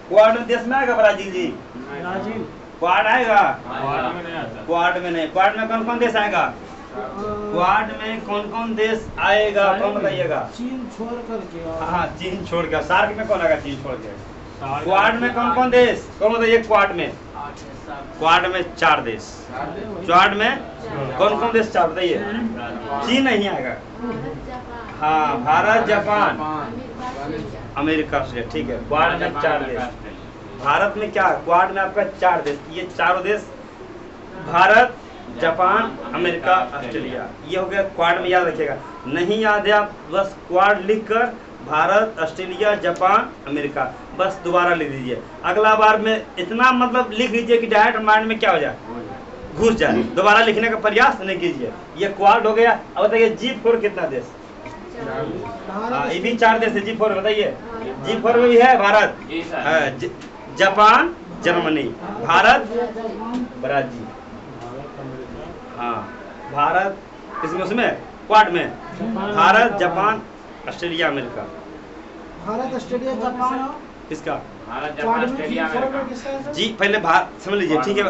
क्वाड देश में आएगा ब्राजील जी? ब्राजील क्वाड आएगा? भारत में नहीं आता। क्वाड में नहीं। क्वाड में कौन कौन देश आएगा? क्वाड में कौन कौन देश आएगा? कौन बताइएगा? चीन छोड़ करके और हाँ, चीन छोड़ के। सार्क में कौन आएगा? चीन छोड़ के। क्वाड में कौन कौन देश? कौन बताइए? क्वाड में, क्वाड में 4 देश। क्वाड में कौन कौन देश? 4 बताइए। चीन नहीं आएगा। हाँ, भारत, जापान, अमेरिका, ऑस्ट्रेलिया, ठीक है। क्वाड में 4 देश। भारत में क्या? क्वाड में आपका 4 देश। ये चारों देश भारत, जापान, अमेरिका, ऑस्ट्रेलिया, ये हो गया क्वाड में। याद रखिएगा, नहीं याद है आप बस क्वाड लिखकर भारत, ऑस्ट्रेलिया, जापान, अमेरिका बस दोबारा लिख दीजिए। अगला बार में इतना मतलब लिख लीजिए कि डायरेक्ट माइंड में क्या हो जाए, घुस जाए। दोबारा लिखने का प्रयास नहीं कीजिए। ये क्वाड हो गया। अब बताइए G4 कितना देश? हाँ, ये भी 4 देश है। G4 बताइए। G4 में भी है Bharat, Japan, Germany, Bharat, Brazil. हाँ, भारत किसमें? उसमें क्वाड में Bharat, Japan, Australia, America. Bharat, Australia, Japan और किसका? क्वाड में G4 में किसका है सर? जी पहले भारत समझ लीजिए, ठीक है।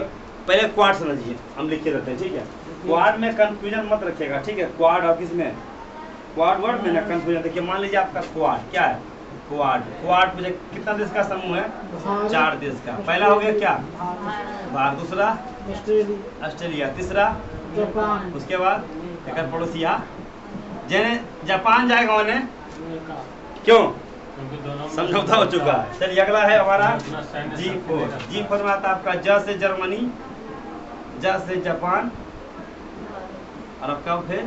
पहले क्वाड समझिए, हम लिख के रहते हैं, ठीक है। क्वाड में कंफ्यूजन मत रखिएगा, ठीक है। क्वाड और किसमें? क्वाड वर्ड में ना कंफ्यूजन। देखिए मान लीजिए आपका क्वाड क्या है? क्वाड, क्वाड मुझे कितना देश का समूह है? 4 देश का। पहला हो गया क्या? भारत, दूसरा ऑस्ट्रेलिया, तीसरा जापान, उसके बाद एक पड़ोसिया जेने जापान जाएगा उन्हें, क्यों? क्योंकि दोनों समझौता हो चुका है। चलिए अगला है हमारा अपना सैन्य G4। शक्ति G4 में आता है आपका ज से जर्मनी, ज से जापान, और आपका फिर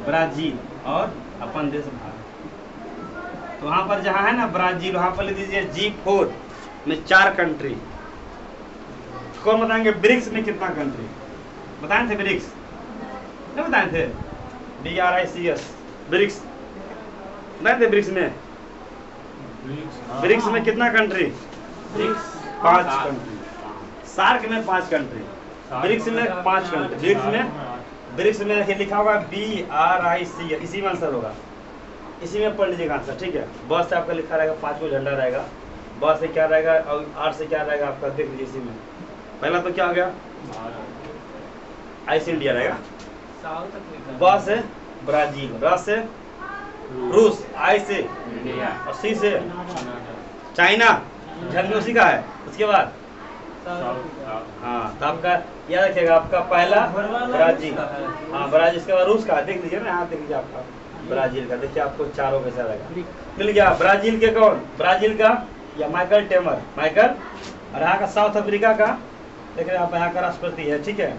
ब्राजील और अपन देश भारत। तो वहां पर जहाँ है ना ब्राजील, वहां पर ले दीजिए G4 में 4 कंट्री। कौन बताएंगे ब्रिक्स में कितना कंट्री? बताए थे ब्रिक्स? नहीं बताए थे? BRICS ब्रिक्स बताए थे? ब्रिक्स में, ब्रिक्स में कितना कंट्री? 5 कंट्री। सार्क में 5 कंट्री, ब्रिक्स में 5 कंट्री। ब्रिक्स में लिखा होगा BRICS, इसी में आंसर होगा। इसी में पढ़ लीजिएगा आंसर, ठीक है। बस से आपका लिखा रहेगा 5 को झंडा रहेगा। बस से क्या रहेगा और आर से क्या रहेगा आपका, देख लीजिए। इसी में पहला तो क्या हो गया? आई से इंडिया रहेगा। ब से ब्राजील, र से रूस, आई से और सी से चाइना, झंड उसी का है। उसके बाद हाँ, तो आपका याद रखिएगा, आपका पहला ब्राजील, हाँ ब्राजील, इसके बाद रूस का। देख लीजिए ना, यहाँ देख लीजिए आपका ब्राजील का। देखिए आपको चारों कैसा रहेगा, मिल गया। ब्राजील के कौन? ब्राजील का या माइकल टेमर, माइकल। और यहाँ का साउथ अफ्रीका का देख रहे हैं आप, यहाँ का राष्ट्रपति है, ठीक है,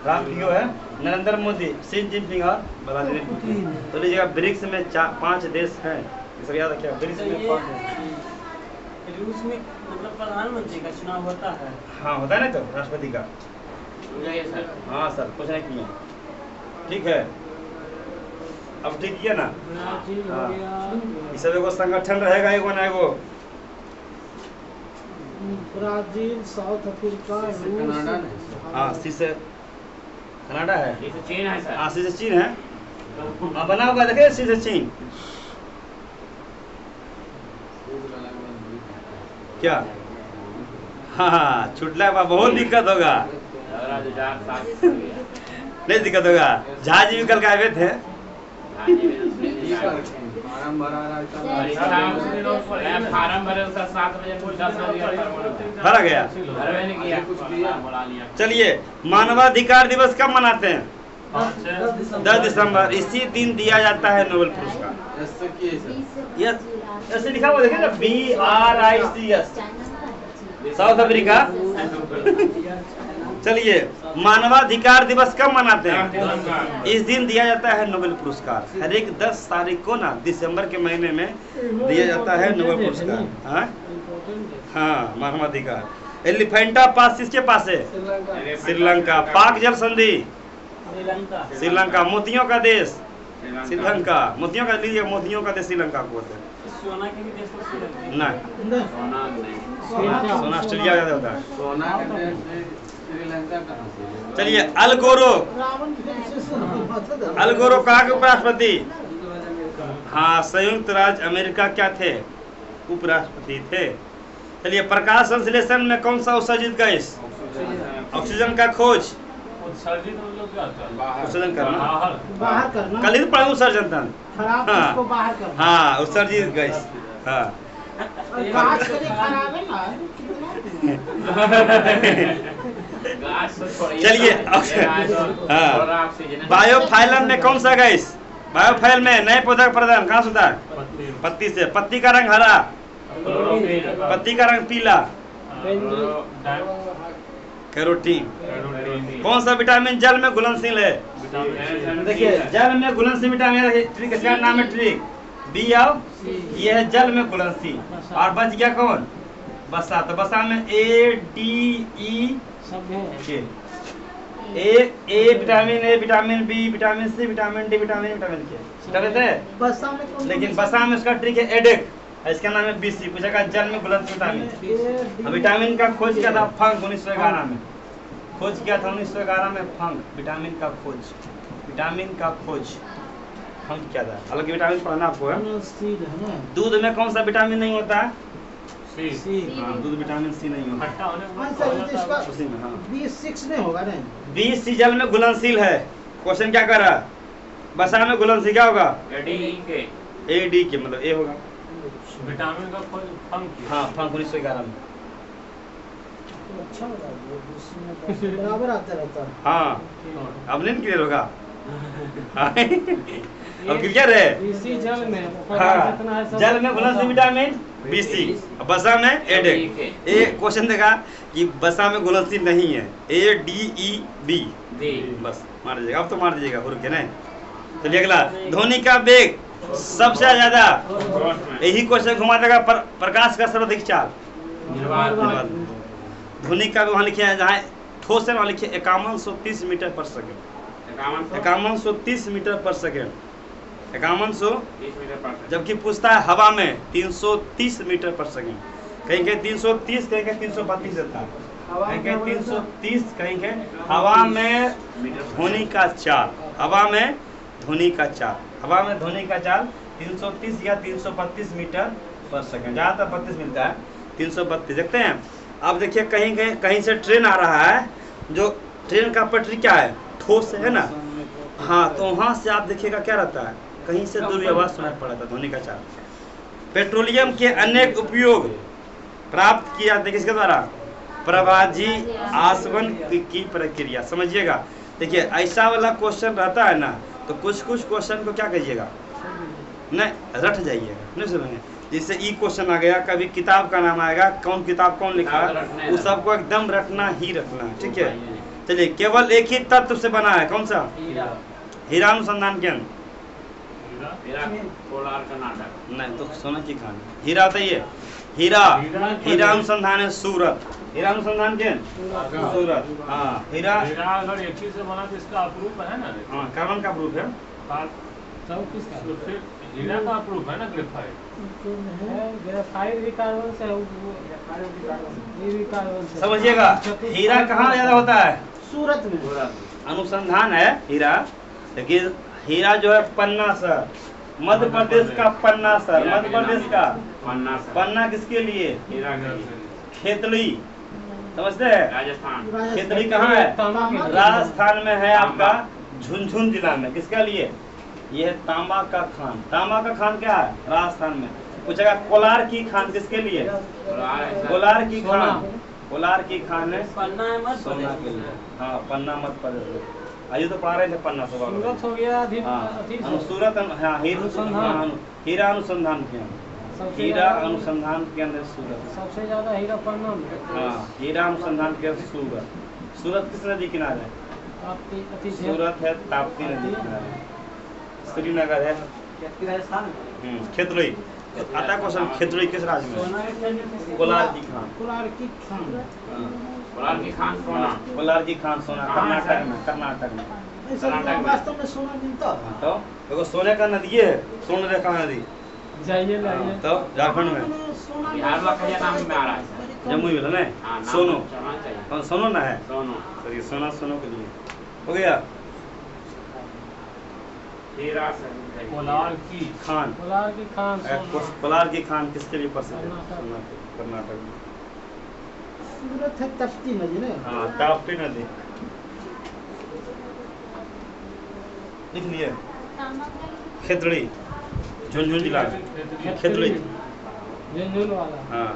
राम पियो है, नरेंद्र मोदी, शी जिनपिंग और व्लादिमीर पुतिन। तो लीजिएगा ब्रिक्स में 5 देश हैं, ये सब याद रखिएगा। ब्रिक्स में 5 देश। रूस में मतलब प्रधानमंत्री का चुनाव होता है। हाँ होता है ना, तो राष्ट्रपति का। सर हाँ सर, कुछ नहीं किए। ठीक है, अब ठीक किया ना। ब्राजील हो हाँ। गया, ये सब एगो संगठन रहेगा, एगो ना एगो। ब्राजील, साउथ अफ्रीका, कनाडा रूस। नहीं। हाँ, सी से कनाडा है। ये तो चीन है सर। हाँ, सी से चीन है। हाँ, बना हुआ देखे, सी से चीन। क्या? हाँ हाँ, छुटला के बाद बहुत दिक्कत होगा। नहीं दिक्कत होगा, जहाज भी कल के आए थे। फार्म भरा रहा फार्म भरे उसका 7 बजे 10 बजे भरा गया। भरवे नहीं किया, कुछ दिया। बुला लिया। चलिए, मानवाधिकार दिवस कब मनाते हैं? 10 10 दिसंबर। इसी दिन दिया जाता है नोबेल पुरस्कार। ऐसा किए सर। यस, ऐसे लिखा हुआ देखे ना, BRICS, साउथ अफ्रीका। चलिए, मानवाधिकार दिवस कब मनाते हैं? इस दिन दिया जाता है नोबेल पुरस्कार। हर एक 10 तारीख को ना, दिसंबर के महीने में दिया जाता है नोबेल पुरस्कार। हाँ हाँ, मानवाधिकार। एलिफेंटा पास किसके पास है? श्रीलंका। पाक जल संधि, श्रीलंका। मोतियों का देश श्रीलंका। मोतियों का, लीजिए, मोतियों का देश श्रीलंका को बोलते हैं। सोना के भी देश को श्रीलंका। नहीं, सोना नहीं। सोना ऑस्ट्रेलिया ज्यादा होता है। सोना के देश से श्रीलंका कहाँ से? चलिए, अल गोरो। रावण फिर से अल गोरो कहाँ के उपराष्ट्रपति? हाँ, संयुक्त राज्य अमेरिका क्या थे? उपराष्ट्रपति थे। चलिए, प्रकाश संश्लेषण में कौन सा उत्सर्जित गैस? ऑक्सीजन का खोज। उत्सर्जित मतलब क्या होता है? उत्सर्जन करना, बाहर करना, कल ही तो पढ़ा उत्सर्जन था। खराब हाँ। चीज को बाहर करना। हाँ, उत्सर्जित गैस। हाँ। और कांच के लिए खराब है ना। चलिए, बायोफाइलम में कौन सा गैस? बायोफाइल में नए पौधा का प्रदान कहाँ से होता है? पत्ती से। पत्ती का रंग हरा, पत्ती का रंग पीला। कैरोटीन। कौन सा विटामिन जल में घुलनशील है? देखिए, जल में घुलनशील विटामिन, ट्रिक, इसका नाम है ट्रिक। बी आओ, ये है जल में घुलनशील। और बच गया कौन? बसा। तो बसा में ADE सब है। K. A vitamin, A vitamin B, vitamin C, vitamin D, vitamin K. बसा में कौन? लेकिन बसा में उसका ट्रिक है एडेक, इसका नाम है BC। पूछेगा जल में घुलनशील विटामिन। विटामिन का खोज किया था फंक 1911 में। खोज किया था 1911 में फंक। विटामिन का खोज फंक किया था। हालांकि विटामिन पढ़ना आपको है। सीड है ना। दूध में कौन सा विटामिन नहीं होता है? सी। हाँ, दूध विटामिन C नहीं होता। खट्टा होने आंसर ये तो इसका उसी में, हाँ। B6 नहीं होगा ना। BC जल में घुलनशील है। क्वेश्चन क्या कर रहा है? बसा में घुलनशील क्या होगा? AD के, मतलब A होगा। विटामिन का खोज फंक किया। हाँ, फंक 1911 में। तो अच्छा होगा ये B6 में बराबर आता रहता है। हाँ, अब नहीं क्लियर होगा। हाँ। अब क्लियर है। इसी जल में हाँ, जल में घुलनशील विटामिन BC, बसा में एडेक। ए क्वेश्चन देगा कि बसा में घुलनशील नहीं है, ADEB। बस मार दीजिएगा, अब तो मार दीजिएगा हुर के नहीं। चलिए अगला, ध्वनि का वेग सबसे ज्यादा। यही क्वेश्चन घुमा देगा। प्रकाश का सर्वाधिक चाल। ध्वनि का वहाँ लिखे हैं, जहाँ ठोस है वहाँ लिखिए 5130 मीटर पर सेकेंड। 5130 मीटर पर सेकेंड। 5130, जबकि पूछता है हवा में 330 मीटर पर सेकेंड। कहीं कहीं 330, कहीं कहीं 332 देता है। कहीं कहीं 330, कहीं कहीं हवा में ध्वनि का चाल। हवा में ध्वनि का चाल 330 या 332 मीटर पर सेकेंड। जहाँ तक 32 मिलता है, 332 देखते हैं। अब देखिए, कहीं से ट्रेन आ रहा है, जो ट्रेन का पटरी क्या है? ठोस है ना। हाँ, तो वहाँ से आप देखिएगा क्या रहता है, कहीं से दूर आवाज सुनाई पड़ा था, ध्वनि का चाल। पेट्रोलियम के अनेक उपयोग प्राप्त किया जाते किसके द्वारा? प्रवाजी आसवन की प्रक्रिया। समझिएगा, देखिए ऐसा वाला क्वेश्चन रहता है ना, तो कुछ क्वेश्चन को क्या कहिएगा, नहीं रट जाइएगा, नहीं सुनेंगे। जैसे ई क्वेश्चन आ गया, कभी किताब का नाम आएगा, कौन किताब कौन लिखा है, वो सबको एकदम रटना ही रखना है, ठीक है। चलिए, केवल एक ही तत्व से बना है, कौन सा? हीरा अनुसंधान केंद्र। कोलार कर्नाटक। नहीं तो सोना की खान हीरा होता ही है। हीरा हीरा अनुसंधान है सूरत। हीरा अनुसंधान के सूरत। हाँ हीरा हीरा अगर एक ही से बना तो इसका अप्रूव है ना। हाँ कार्बन का प्रूफ है। सब किसका तो फिर हीरा का अप्रूव है ना ग्रेफाइट। ग्रेफाइट भी कार्बन से है, ये भी कार्बन से। समझिएगा हीरा कहाँ ज्यादा होता है? सूरत में। अनुसंधान है हीरा, लेकिन हीरा जो है पन्ना सर, मध्य प्रदेश का पन्ना सर, मध्य प्रदेश का पन्ना किसके लिए? हीरा का खेतड़ी, समझते हैं? राजस्थान। खेतड़ी कहाँ है? तांबा के लिए। राजस्थान में है आपका झुंझुनू जिला में। किसका लिए? ये है तांबा का खान। तांबा का खान क्या है? राजस्थान में। पूछेगा कोलार की खान किसके लिए? कोलार की खान, कोलार की खान है पन्ना है मत सोना के लिए। हाँ पन्ना मत प्रदेश। आयु तो पढ़ा रहे थे पन्ना से सूरत हो गया अधिक हाँ अधिक सूरत। हाँ अनुसंधान। हीरा अनुसंधान के सबसे हीरा ज्यादा- अनुसंधान केंद्र सूरत। सबसे ज्यादा हीरा पन्ना में। हाँ हीरा अनुसंधान केंद्र सूरत। सूरत किस नदी किनारे है? सूरत है ताप्ती नदी किनारे। श्रीनगर है खेतड़ी। आता क्वेश्चन खेतड़ी किस राज्य में? कोलार की खान। कुलार की खान। कोलार की खान सोना। कोलार की खान सोना कर्नाटक में। कर्नाटक में। ऐसा वास्तव में सोना मिलता है। तो देखो सोने का नदी है, सोन रेखा नदी। जाइए लाइए। तो झारखंड में सोना बिहार वाला कहिया नाम में आ रहा है सर। जम्मू में ना हाँ, नाम सोनो। चलना चाहिए। कौन सोनो ना है? सोनू। चलिए सोना सोनो के लिए हो गया। हीरा से कोलार की खान कोलार की खान सोना। कोलार की खान किसके लिए प्रसिद्ध है? कर्नाटक। कर्नाटक में। सूरत है तपती नदी ना। हाँ ताप्ती नदी लिख लिए। खेतड़ी झुंझुनू जिला में। खेतड़ी झुंझुनू वाला। हाँ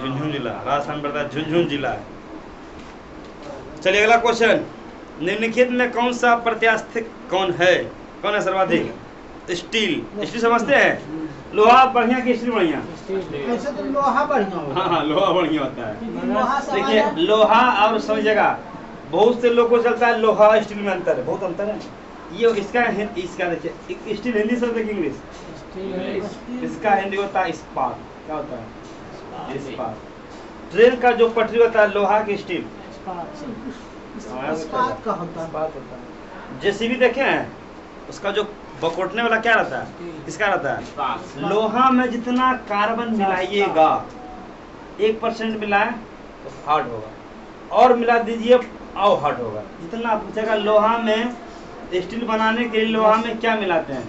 झुंझुनू जिला राजस्थान पड़ता है। झुंझुनू जिला है। चलिए अगला क्वेश्चन। निम्नलिखित में कौन सा प्रत्यास्थ कौन है? कौन है सर्वाधिक? स्टील। स्टील समझते हैं? लोहा बढ़िया कि स्टील बढ़िया? ऐसे तो लोहा बढ़िया होगा। हाँ लोहा बढ़िया होता है। क्योंकि लोहा से देखिए हमारा- लोहा और समझिएगा बहुत से लोगों को चलता है लोहा स्टील में अंतर है, बहुत अंतर है। ये इसका देखिए स्टील हिंदी शब्द है कि इंग्लिश? इसका हिंदी होता है इस्पात। क्या होता है? इस्पात। ट्रेन का जो पटरी होता है लोहा की स्टील। इस्पात का होता है। इस्पात होता है। जेसीबी देखे हैं? उसका जो बकोटने वाला क्या रहता है? किसका रहता है? लोहा में जितना कार्बन मिलाइएगा 1% मिलाए तो हार्ड होगा, और मिला दीजिए और हार्ड होगा। जितना पूछेगा लोहा में स्टील बनाने के लिए लोहा में क्या मिलाते हैं?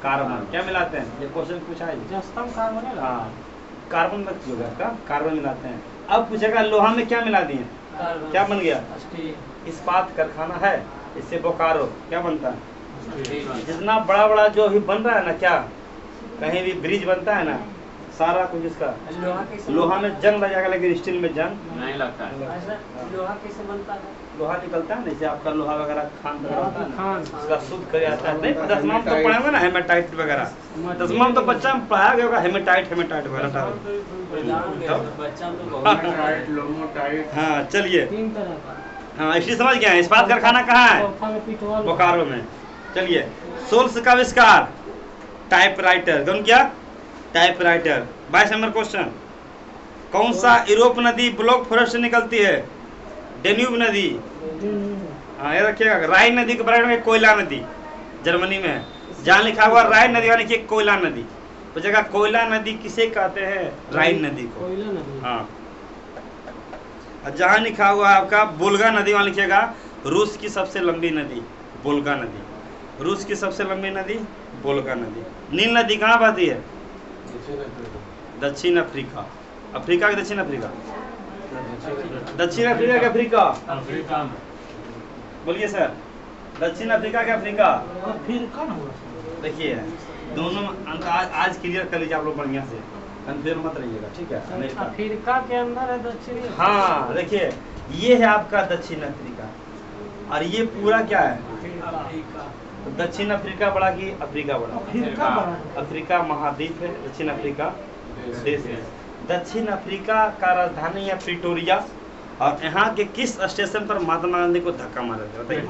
कार्बन। क्या मिलाते हैं? ये क्वेश्चन पूछा है। जस्तम कार्बन है। हाँ कार्बन मत कीजिएगा इसका, कार्बन मिलाते हैं। अब पूछेगा लोहा में क्या मिला दिए? क्या बन गया? इस्पात कारखाना है, इससे बोकारो क्या बनता है? जितना बड़ा बड़ा जो भी बन रहा है ना, क्या कहीं भी ब्रिज बनता है ना, सारा कुछ इसका लोहा में जंग लग जाएगा, लेकिन स्टील में जंग नहीं लगता है। लोहा कैसे बनता है? लोहा निकलता है ना, जैसे आपका लोहा वगैरह खान वगैरह होता है ना, खान। उसका शुद्ध कर आता है। नहीं दसवां में तो पढ़ा होगा ना हेमेटाइट वगैरह, दसवां में तो बच्चा में पढ़ाया गया होगा हेमेटाइट वगैरह। बच्चा में तो बहुत टाइट लोमोटाइट। हाँ चलिए, 3 तरह का। हाँ इसलिए समझ गए हैं। इस्पात कारखाना कहाँ है? चौथा में पिटवाल। बोकारो में। चलिए सोल्स का आविष्कार? टाइपराइटर। कौन किया? टाइपराइटर। 22 number question. कौन सा यूरोप नदी ब्लॉक फॉरेस्ट से निकलती है? डेन्यूब नदी। हाँ ये रखिएगा। राइन नदी के बराबर में कोयला नदी जर्मनी में है। जहाँ लिखा हुआ राइन नदी यानी कि कोयला नदी, तो जगह कोयला नदी किसे कहते हैं? राइन नदी को। कोयला नदी। हाँ और जहाँ लिखा हुआ है आपका बोल्गा नदी, वहाँ लिखिएगा रूस की सबसे लंबी नदी बोल्गा नदी। रूस की सबसे लंबी नदी बोल्गा नदी। नील नदी कहाँ बहती है? दक्षिण अफ्रीका। अफ्रीका के दक्षिण अफ्रीका? दक्षिण अफ्रीका के अफ्रीका? अफ्रीका में। बोलिए सर, दक्षिण अफ्रीका के अफ्रीका? फिर कौन होगा? देखिए दोनों आज क्लियर कर लीजिए आप लोग बढ़िया से, कंफ्यूज मत रहिएगा, ठीक है? अमेरिका। अफ्रीका के अंदर है दक्षिणी। हाँ देखिए ये है आपका दक्षिण अफ्रीका, और ये पूरा क्या है? अफ्रीका। दक्षिण अफ्रीका बड़ा कि अफ्रीका बड़ा? अफ्रीका बड़ा। अफ्रीका महाद्वीप है, दक्षिण अफ्रीका देश है। दक्षिण अफ्रीका का राजधानी है प्रिटोरिया, और यहाँ के किस स्टेशन पर महात्मा गांधी को धक्का मारा था? बताइए।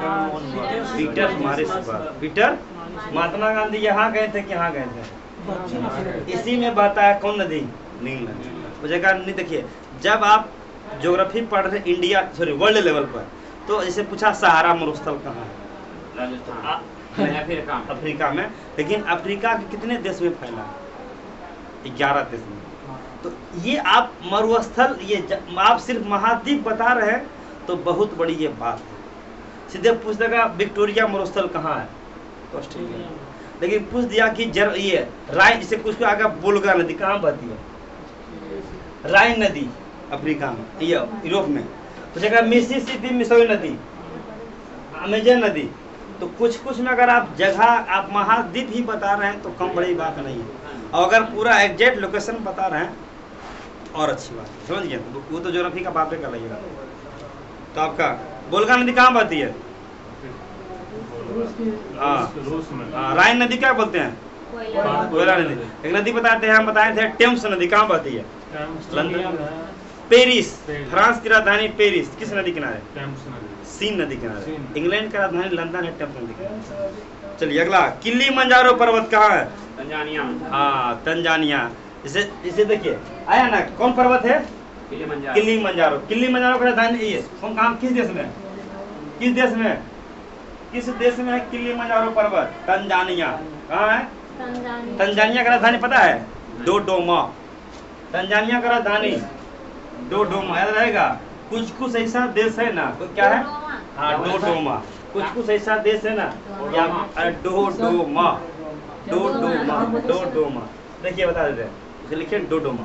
पीटर मारिसबर्ग। पीटर महात्मा गांधी यहाँ गए थे कि यहाँ गए थे? दक्षिण अफ्रीका। इसी में बहता है कौन नदी? नीलनद। पूछेगा नहीं, देखिए जब आप ज्योग्राफी पढ़ रहे इंडिया सॉरी वर्ल्ड लेवल पर, तो जैसे पूछा सहारा मरुस्थल कहाँ है, राजस्थान, अफ्रीका में, लेकिन अफ्रीका के कितने देश में फैला है? 11 देश में। तो ये आप मरुस्थल, ये आप सिर्फ महाद्वीप बता रहे हैं तो बहुत बड़ी ये बात है। सीधे पूछ देगा विक्टोरिया मरुस्थल कहाँ है, तो ऑस्ट्रेलिया। लेकिन पूछ दिया कि ये राइन, जिसे कुछ आगे बोलगा नदी कहाँ बहती है, राइन नदी अफ्रीका में, ये यूरोप में। पूछेगा मिसिसिपी मिसौरी नदी, अमेजन नदी। तो कुछ कुछ में अगर आप जगह, आप महाद्वीप ही बता रहे हैं तो कम बड़ी बात नहीं है, और अगर पूरा एग्जैक्ट लोकेशन बता रहे हैं और अच्छी बात है, समझ गए? वो तो ज्योग्राफी का बापे का लगेगा। तो आपका बोलगा नदी कहाँ बहती है? रूस में। राइन नदी क्या बोलते हैं? कोयला नदी। एक नदी बताते हैं, हम बताए थे टेम्स नदी कहाँ बहती है? लंदन। पेरिस, फ्रांस की राजधानी पेरिस किस नदी किनारे? सीन नदी किनारे। इंग्लैंड का राजधानी लंदन है, टेम्स नदी किनारे। चलिए अगला, किलिमंजारो पर्वत कहाँ है? तंजानिया। हाँ, तंजानिया। इसे देखिए आया ना, कौन पर्वत है? किलिमंजारो। किलिमंजारो का राजधानी ये कहाँ, किस देश में? किस देश में? किस देश में है किलिमंजारो पर्वत? तंजानिया। कहाँ है? तंजानिया का राजधानी पता है? डोडोमा। तंजानिया का राजधानी डोडोमा, याद रहेगा। कुछ कुछ ऐसा देश है ना, तो क्या है? हाँ, डोडोमा। कुछ कुछ ऐसा देश है ना, क्या? डोडोमा, डोडोमा, डोडोमा। देखिए बता देते हैं, इसे लिखिए डोडोमा।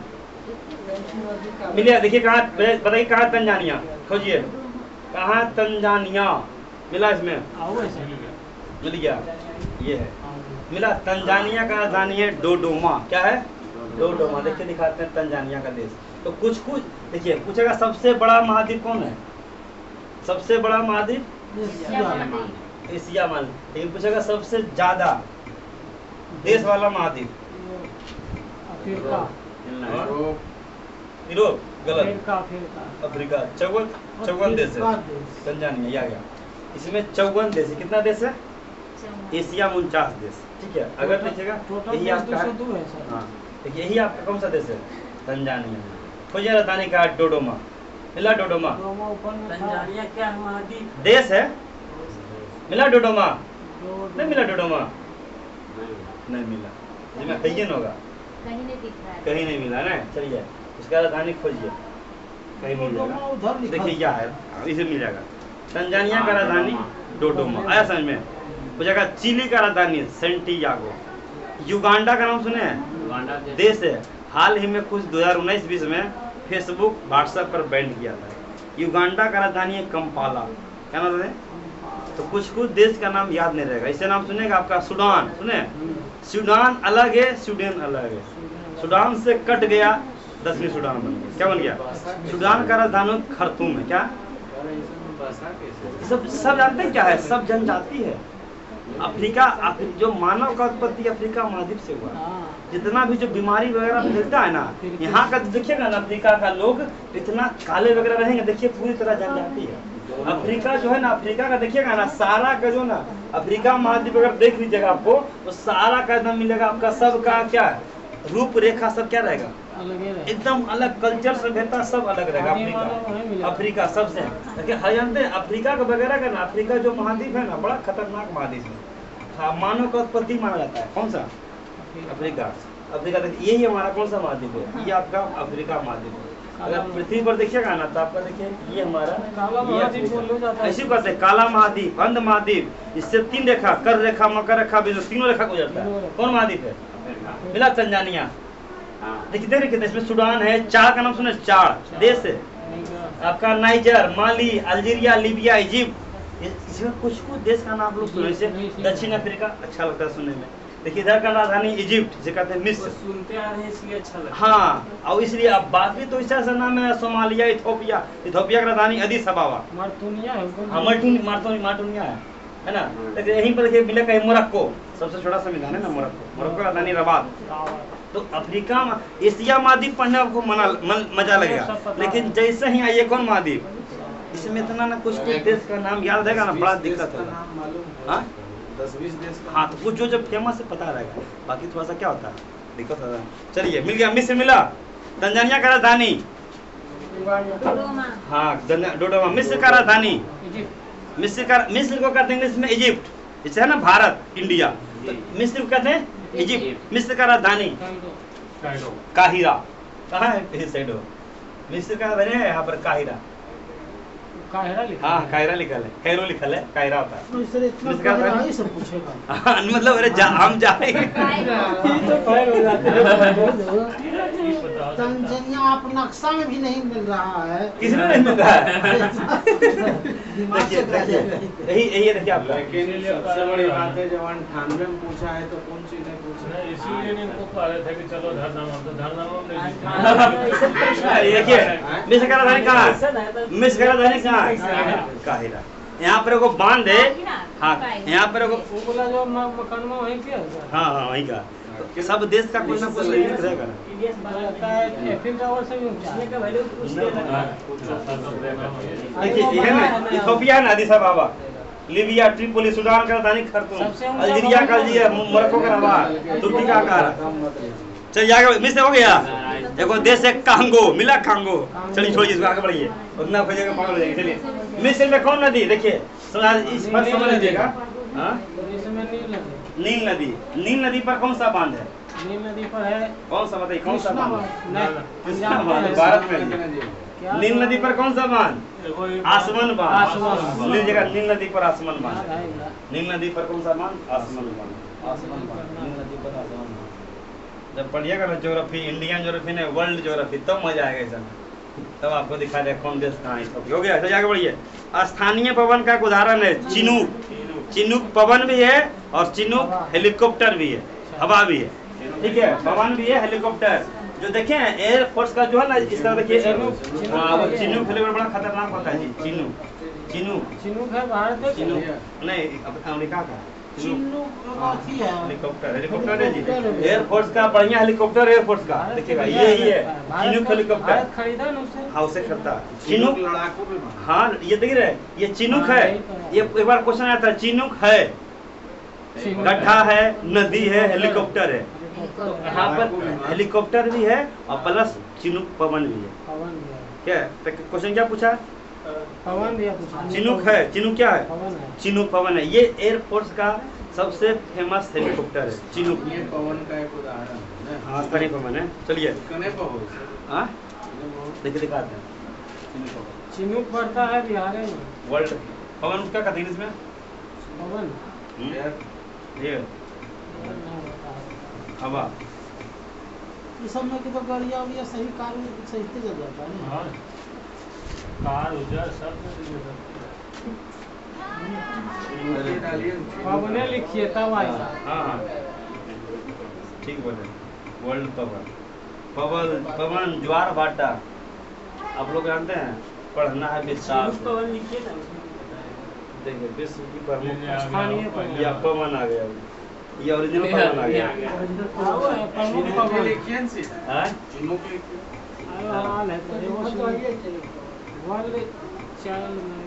मिलिए, देखिए कहाँ, बताइए कहाँ तंजानिया, खोजिए कहाँ तंजानिया मिला, इसमें मिल गया, ये है मिला। तंजानिया का राजधानी है डोडोमा। क्या है? डोडोमा। देखिए दिखाते हैं तंजानिया का देश। तो कुछ कुछ देखिए, पूछेगा सबसे बड़ा महाद्वीप कौन है? सबसे बड़ा महाद्वीप एशिया मान। लेकिन पूछेगा सबसे ज्यादा देश वाला महाद्वीप? यूरोप। गलत, अफ्रीका। 54 देश है तंजानिया, आ गया। इसमें 54 देश है। कितना देश है? एशिया में 49 देश। ठीक है, अगर देखिएगा यही आपका है। हाँ, देखिए यही आपका कौन सा देश है? तंजानिया। खोजिए राजधानी का डोडोमा। मिला डोडोमा? तंजानिया क्या है? महाद्वीप देश है। मिला डोडोमा? नहीं मिला डोडोमा? नहीं मिला, जिसमें कहीं होगा, कहीं नहीं दिख रहा है, कहीं नहीं मिला ना। चलिए उसका राजधानी खोजिए, कहीं मिल जाएगा। देखिए क्या है, इसे मिल जाएगा। तंजानिया का राजधानी डोडोमा। आया समझ में? पूछेगा चिली का राजधानी सेंटियागो। युगांडा का नाम सुने हैं? देश है। हाल ही में कुछ 2019-20 में फेसबुक व्हाट्सएप पर बैन किया था। युगांडा का राजधानी है कंपाला। क्या नाम है? तो कुछ कुछ देश का नाम याद नहीं रहेगा। इसे नाम सुनेगा आपका सूडान। सुने? सूडान अलग है, सूडान अलग है। सूडान से कट गया, दक्षिणी सूडान बन गया। क्या बन गया? सूडान का राजधानी खर्तूम है। क्या सब जानते हैं क्या है? सब जनजाति है। अफ्रीका, जो मानव का उत्पत्ति अफ्रीका महाद्वीप से हुआ। जितना भी जो बीमारी वगैरह फैलता है ना, यहाँ का देखिएगा ना, अफ्रीका का लोग इतना काले वगैरह रहेंगे, देखिए पूरी तरह जनजाति है। अफ्रीका जो है ना, अफ्रीका का देखिएगा ना, सारा का जो ना अफ्रीका महाद्वीप अगर देख लीजिएगा आपको, तो सारा का एकदम मिलेगा आपका, सबका क्या रूप रेखा सब क्या रहेगा? एकदम अलग। कल्चर सभ्यता सब अलग रहेगा। अफ्रीका सबसे देखिए, जानते हैं अफ्रीका का वगैरह का ना, अफ्रीका जो महाद्वीप है ना, बड़ा खतरनाक महाद्वीप है। मानव का उत्पत्ति माना जाता है। कौन सा? अफ्रीका। अफ्रीका देखिए, यही हमारा कौन सा महाद्वीप है? ये आपका अफ्रीका महाद्वीप है। अगर पृथ्वी पर देखिएगा ना, तो आपका देखिए ये हमारा ऐसी कहते हैं काला महाद्वीप, अंध महाद्वीप। इससे 3 रेखा, कर रेखा, मकर रेखा, तीनों रेखा गुजरता है। कौन महाद्वीप है? मिला तंजानिया। देखिए कितने इसमें सूडान है। चार का नाम सुने? चार देश है आपका, नाइजर, माली, अल्जीरिया, लीबिया, इजिप्ट। इसमें कुछ कुछ देश का नाम लोग सुने। जैसे दक्षिण अफ्रीका अच्छा लगता है सुनने में। देखिए इधर का राजधानी इजिप्ट, जिसे कहते हैं मिस्र। सुनते आ रहे हैं इसलिए अच्छा लगता है। हाँ, और इसलिए अब बाकी तो ऐसा नाम है, सोमालिया, इथोपिया। इथोपिया का राजधानी अदीस अबाबा। मार्टूनिया है। हाँ, मार्टूनिया है ना। देखिए यहीं पर देखिए मिलेगा मोरक्को, सबसे छोटा संविधान है ना मोरक्को। मोरक्को राजधानी रबात। तो अफ्रीका में, एशिया महाद्वीप पढ़ने आपको मजा लगेगा, लेकिन जैसे ही आइए कौन महाद्वीप, इसमें इतना ना कुछ देश का नाम याद रहेगा ना, बड़ा दिक्कत होगा। हाँ 10-20 देश का। हाँ, तो कुछ जो पता रहेगा, बाकी थोड़ा सा क्या होता है, दिक्कत होता है। चलिए मिल गया, मिस्र मिला। तंजानिया का राजधानी, हाँ डोडोमा। मिस्र का राजधानी, मिस्र को कहते हैं इंग्लिश में इजिप्ट, जैसे है ना भारत इंडिया, तो मिस्र को कहते हैं इजिप्ट। मिस्र का राजधानी काहिरा, कहाँ है मिस्र का राजधानी है यहाँ पर काहिरा। हाँ काहिरा लिखल है, कैरो लिखल है, काहिरा होता है। मिस्र का राजधानी सब पूछेगा। हाँ, मतलब अरे हम जाएंगे तंजानिया आप नक्शा में भी नहीं मिल रहा है। किसी ने नहीं मिला है। दिमाग से देखिए यही देखिए आपका लेकिन सबसे बड़ी बात है जब 98 में पूछा है तो कौन सी नहीं पूछा है? इसीलिए नहीं इनको कह रहे थे कि चलो धरनामा, तो धरनामा में नहीं देखिए मिस्र का राजधानी कहाँ है? मिस्र का राजधानी कहाँ है? काहिरा। यहाँ पर एगो बांध है, हाँ यहाँ पर एगो, वो बोला जो मकानमा वहीं के है। हाँ वहीं का। तो सब देश का कुछ ना कुछ लिंक रहेगा। एफिल टावर से भी ऊंचा है। देखिए ये है ना इथियोपिया है ना अदीस अबाबा, लीबिया, ट्रिपोली, सूडान का राजधानी खर्तूम, अल्जीरिया का अल्जीरिया, मोरक्को का रबात, तुर्की का अंकारा। चल जाएगा, मिस्र हो गया। देखो देश है कांगो, मिला कांगो। चलिए छोड़िए इसको, आगे बढ़िए, उतना खोजेगा पागल हो जाएंगे। चलिए मिस्र में कौन नदी? देखिए इस पर समझ लीजिएगा। हाँ इसमें नील नदी। नील नदी। नील नदी पर कौन सा बांध है? नील नदी पर है कौन सा बताइए, कौन सा बांध? कृष्णा बांध भारत में है। नील नदी पर कौन सा बांध? आसमान बांध। लीजिएगा नील नदी पर आसमान बांध। नील नदी पर कौन सा बांध? आसमान बांध। आसमान बांध, नील नदी पर आसमान बांध। जब पढ़िएगा ना ज्योग्राफी, इंडियन ज्योग्राफी ने वर्ल्ड ज्योग्राफी, तब मजा आएगा इसमें। तब आपको दिखा दे कौन देश कहाँ है। हो गया, चलिए आगे बढ़िए। स्थानीय पवन का एक उदाहरण है चिनूक। चिनूक पवन भी है और चिनूक हेलीकॉप्टर भी है, हवा भी है। ठीक है, पवन भी है, हेलीकॉप्टर। जो देखे एयरफोर्स का जो है ना, इस तरह देखिए, हाँ वो चिनूक हेलीकॉप्टर बड़ा खतरनाक होता है जी। चिनूक चिनूक है भारत में। चिनूक नहीं, अमेरिका का हेलीकॉप्टर। हेलीकॉप्टर है जी, एयरफोर्स का बढ़िया हेलीकॉप्टर, एयरफोर्स का देखिएगा ये ही है चिनूक हेलीकॉप्टर। खरीदा ना उससे। हाँ उसे खरीदा चिनूक। लड़ाकू भी हाँ ये देख रहे, ये चिनूक है। ये एक बार क्वेश्चन आया था, चिनूक है, गड्ढा है, नदी है, हेलीकॉप्टर है। यहाँ पर हेलीकॉप्टर भी है और प्लस चिनूक पवन भी है। पवन भी है। क्या क्वेश्चन क्या पूछा? पवन दिया पूछा। चिनूक है, चिनूक क्या है? पवन है। चिनूक पवन है। ये एयरफोर्स का सबसे फेमस हेलीकॉप्टर है चिनूक। ये पवन का एक उदाहरण है। हाँ स्थानीय पवन है। चलिए कने पवन हाँ देखिए दिखाते हैं। चिनूक पड़ता है बिहार में। वर्ल्ड पवन क्या कहते हैं इंग्लिश में? पवन ये हवा। इस समय की तो गाड़ियाँ उड़िया सही कार सही से चल जाता है ना। हाँ कार उजर सब में पवने लिखिए तब आएगा। हाँ ठीक बोले, वर्ल्ड पवन। पवन पवन ज्वार भाटा आप लोग जानते हैं, पढ़ना है विशाल। देखिए विश्व की प्रमुख स्थानीय पवन। या पवन आ गया, ये ओरिजिनल पवन आ गया। प्रमुख पवन। हाँ? हाल है तो वो वर्ल्ड चैनल में